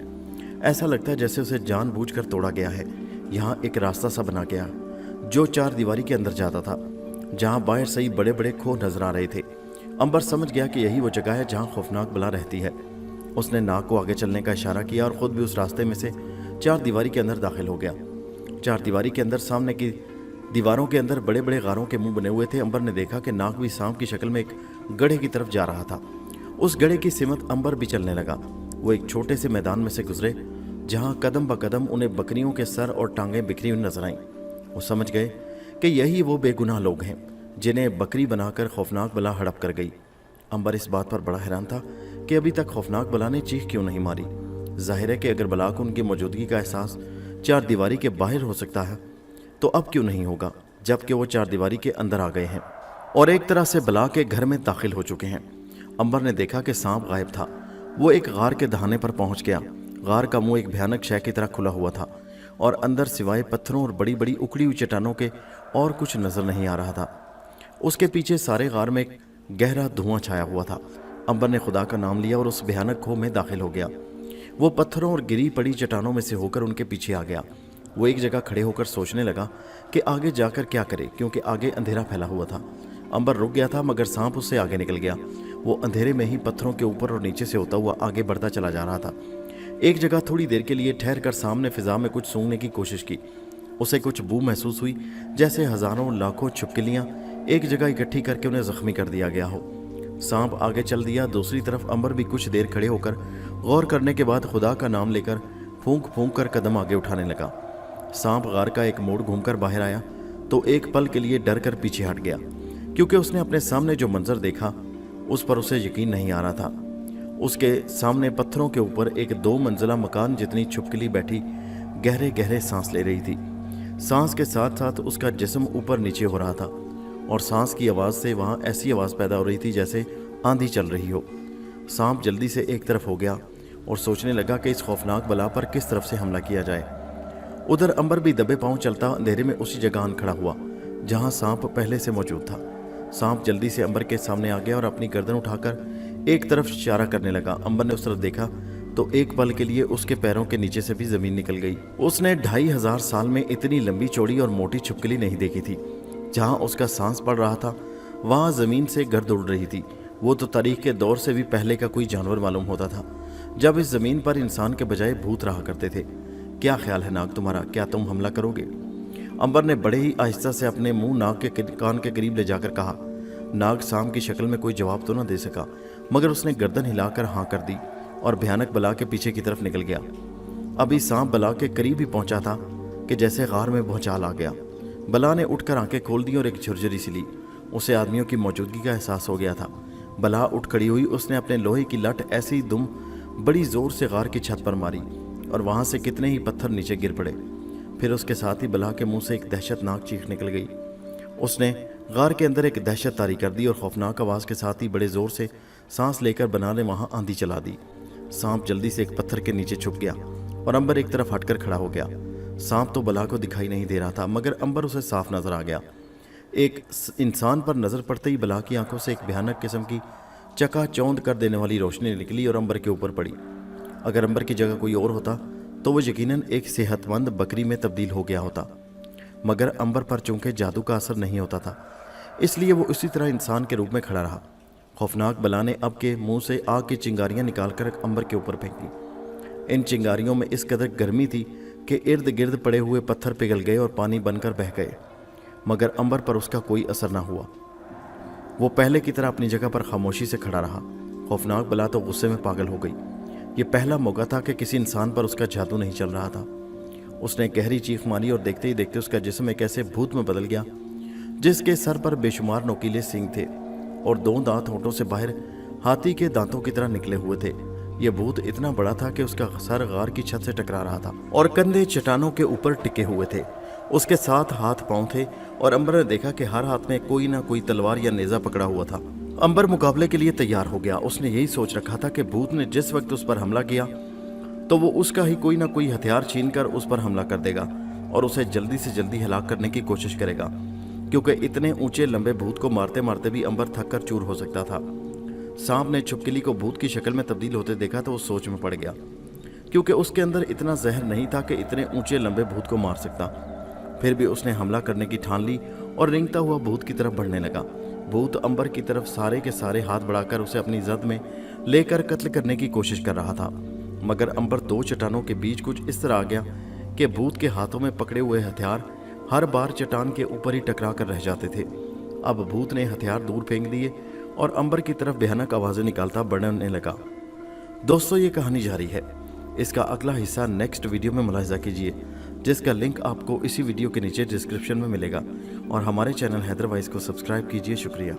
A: ऐसा लगता है जैसे उसे जानबूझकर तोड़ा गया है। यहाँ एक रास्ता सा बना गया जो चार दीवारी के अंदर जाता था, जहाँ बाहर से ही बड़े बड़े खो नजर आ रहे थे। अंबर समझ गया कि यही वो जगह है जहाँ खौफनाक बला रहती है। उसने नाग को आगे चलने का इशारा किया और खुद भी उस रास्ते में से चार दीवारी के अंदर दाखिल हो गया। चार दीवारी के अंदर सामने की दीवारों के अंदर बड़े बड़े गारों के मुंह बने हुए थे। अंबर ने देखा कि नाग भी सांप की शक्ल में एक गड्ढे की तरफ जा रहा था। उस गड्ढे की सिमत अंबर भी चलने लगा। वो एक छोटे से मैदान में से गुजरे जहां कदम ब कदम उन्हें बकरियों के सर और टांगें बिखरी हुई नजर आईं। वो समझ गए कि यही वो बेगुनाह लोग हैं जिन्हें बकरी बनाकर खौफनाक बला हड़प कर गई। अंबर इस बात पर बड़ा हैरान था कि अभी तक खौफनाक बला ने चीख क्यों नहीं मारी। जाहिर है कि अगर बला को उनकी मौजूदगी का एहसास चार दीवारी के बाहर हो सकता है तो अब क्यों नहीं होगा, जबकि वो चार दीवारी के अंदर आ गए हैं और एक तरह से बला के घर में दाखिल हो चुके हैं। अंबर ने देखा कि सांप गायब था। वो एक गार के दहाने पर पहुंच गया। गार का मुंह एक भयानक शय की तरह खुला हुआ था और अंदर सिवाय पत्थरों और बड़ी बड़ी उखड़ी हुई चट्टानों के और कुछ नजर नहीं आ रहा था। उसके पीछे सारे गार में एक गहरा धुआं छाया हुआ था। अंबर ने खुदा का नाम लिया और उस भयानक खो में दाखिल हो गया। वो पत्थरों और गिरी पड़ी चट्टानों में से होकर उनके पीछे आ गया। वो एक जगह खड़े होकर सोचने लगा कि आगे जाकर क्या करे, क्योंकि आगे अंधेरा फैला हुआ था। अंबर रुक गया था मगर सांप उससे आगे निकल गया। वो अंधेरे में ही पत्थरों के ऊपर और नीचे से होता हुआ आगे बढ़ता चला जा रहा था। एक जगह थोड़ी देर के लिए ठहर कर सामने फिजा में कुछ सूंघने की कोशिश की। उसे कुछ बू महसूस हुई, जैसे हजारों लाखों छिपकलियां एक जगह इकट्ठी करके उन्हें जख्मी कर दिया गया हो। सांप आगे चल दिया। दूसरी तरफ अंबर भी कुछ देर खड़े होकर गौर करने के बाद खुदा का नाम लेकर फूंक फूंक कर कदम आगे उठाने लगा। सांप गार का एक मोड़ घूमकर बाहर आया तो एक पल के लिए डर कर पीछे हट गया, क्योंकि उसने अपने सामने जो मंजर देखा उस पर उसे यकीन नहीं आ रहा था। उसके सामने पत्थरों के ऊपर एक 2 मंजिला मकान जितनी छिपकली बैठी गहरे गहरे सांस ले रही थी। सांस के साथ साथ उसका जिस्म ऊपर नीचे हो रहा था और सांस की आवाज़ से वहाँ ऐसी आवाज़ पैदा हो रही थी जैसे आंधी चल रही हो। सांप जल्दी से एक तरफ हो गया और सोचने लगा कि इस खौफनाक बला पर किस तरफ से हमला किया जाए। उधर अंबर भी दबे पांव चलता अंधेरे में उसी जगह आन खड़ा हुआ जहां सांप पहले से मौजूद था। सांप जल्दी से अंबर के सामने आ गया और अपनी गर्दन उठाकर एक तरफ इशारा करने लगा। अंबर ने उस तरफ देखा तो एक पल के लिए उसके पैरों के नीचे से भी जमीन निकल गई। उसने 2500 साल में इतनी लंबी चौड़ी और मोटी छिपकली नहीं देखी थी। जहां उसका सांस पड़ रहा था वहां जमीन से गर्द उड़ रही थी। वो तो तारीख के दौर से भी पहले का कोई जानवर मालूम होता था, जब इस जमीन पर इंसान के बजाय भूत रहा करते थे। क्या ख्याल है नाग तुम्हारा, क्या तुम हमला करोगे? अंबर ने बड़े ही आहिस्ता से अपने मुंह नाग के कान के करीब ले जाकर कहा। नाग सांप की शक्ल में कोई जवाब तो न दे सका, मगर उसने गर्दन हिलाकर हाँ कर दी और भयानक बला के पीछे की तरफ निकल गया। अभी सांप बला के करीब ही पहुंचा था कि जैसे गार में भूचाल आ गया। बला ने उठकर आंखें खोल दी और एक झुरझुरी सी ली। उसे आदमियों की मौजूदगी का एहसास हो गया था। बला उठ खड़ी हुई। उसने अपने लोहे की लठ ऐसी दुम बड़ी जोर से गार की छत पर मारी और वहां से कितने ही पत्थर नीचे गिर पड़े। फिर उसके साथ ही बला के मुंह से एक दहशतनाक चीख निकल गई। उसने गार के अंदर एक दहशत तारी कर दी और खौफनाक आवाज़ के साथ ही बड़े जोर से सांस लेकर बला ने वहां आंधी चला दी। सांप जल्दी से एक पत्थर के नीचे छुप गया और अंबर एक तरफ हटकर खड़ा हो गया। सांप तो बला को दिखाई नहीं दे रहा था, मगर अंबर उसे साफ नजर आ गया। एक इंसान पर नजर पड़ते ही बला की आंखों से एक भयानक किस्म की चकाचौंध कर देने वाली रोशनी निकली और अंबर के ऊपर पड़ी। अगर अंबर की जगह कोई और होता तो वो यकीनन एक सेहतमंद बकरी में तब्दील हो गया होता, मगर अंबर पर चूंकि जादू का असर नहीं होता था, इसलिए वो उसी तरह इंसान के रूप में खड़ा रहा। खौफनाक बला ने अब के मुंह से आग की चिंगारियां निकालकर अंबर के ऊपर फेंकी। इन चिंगारियों में इस कदर गर्मी थी कि इर्द गिर्द पड़े हुए पत्थर पिघल गए और पानी बनकर बह गए, मगर अंबर पर उसका कोई असर न हुआ। वो पहले की तरह अपनी जगह पर खामोशी से खड़ा रहा। खौफनाक बला तो गुस्से में पागल हो गई। ये पहला मौका था कि किसी इंसान पर उसका जादू नहीं चल रहा था। उसने गहरी चीख मारी और देखते ही देखते उसका जिस्म एक ऐसे भूत में बदल गया जिसके सर पर बेशुमार नोकीले सींग थे और 2 दांत होंठों से बाहर हाथी के दांतों की तरह निकले हुए थे। यह भूत इतना बड़ा था कि उसका सर गार की छत से टकरा रहा था और कंधे चट्टानों के ऊपर टिके हुए थे। उसके 7 हाथ पांव थे और अंबर ने देखा कि हर हाथ में कोई ना कोई तलवार या नेजा पकड़ा हुआ था। अंबर मुकाबले के लिए तैयार हो गया। उसने यही सोच रखा था कि भूत ने जिस वक्त उस पर हमला किया तो वो उसका ही कोई ना कोई हथियार छीनकर उस पर हमला कर देगा और उसे जल्दी से जल्दी हलाक करने की कोशिश करेगा, क्योंकि इतने ऊंचे लंबे भूत को मारते मारते भी अंबर थक कर चूर हो सकता था। सांप ने छुपकली को भूत की शक्ल में तब्दील होते देखा तो वो सोच में पड़ गया, क्योंकि उसके अंदर इतना जहर नहीं था कि इतने ऊंचे लंबे भूत को मार सकता। फिर भी उसने हमला करने की ठान ली और रेंगता हुआ भूत की तरफ बढ़ने लगा। भूत अंबर की तरफ सारे के सारे हाथ बढ़ाकर उसे अपनी जद में लेकर कत्ल करने की कोशिश कर रहा था, मगर अंबर दो चट्टानों के बीच कुछ इस तरह आ गया कि भूत के हाथों में पकड़े हुए हथियार हर बार चट्टान के ऊपर ही टकरा कर रह जाते थे। अब भूत ने हथियार दूर फेंक दिए और अंबर की तरफ भयानक आवाजें निकालता बढ़ने लगा। दोस्तों, ये कहानी जारी है। इसका अगला हिस्सा नेक्स्ट वीडियो में मुलाहिजा कीजिए, जिसका लिंक आपको इसी वीडियो के नीचे डिस्क्रिप्शन में मिलेगा। और हमारे चैनल हैदर वाइस को सब्सक्राइब कीजिए। शुक्रिया।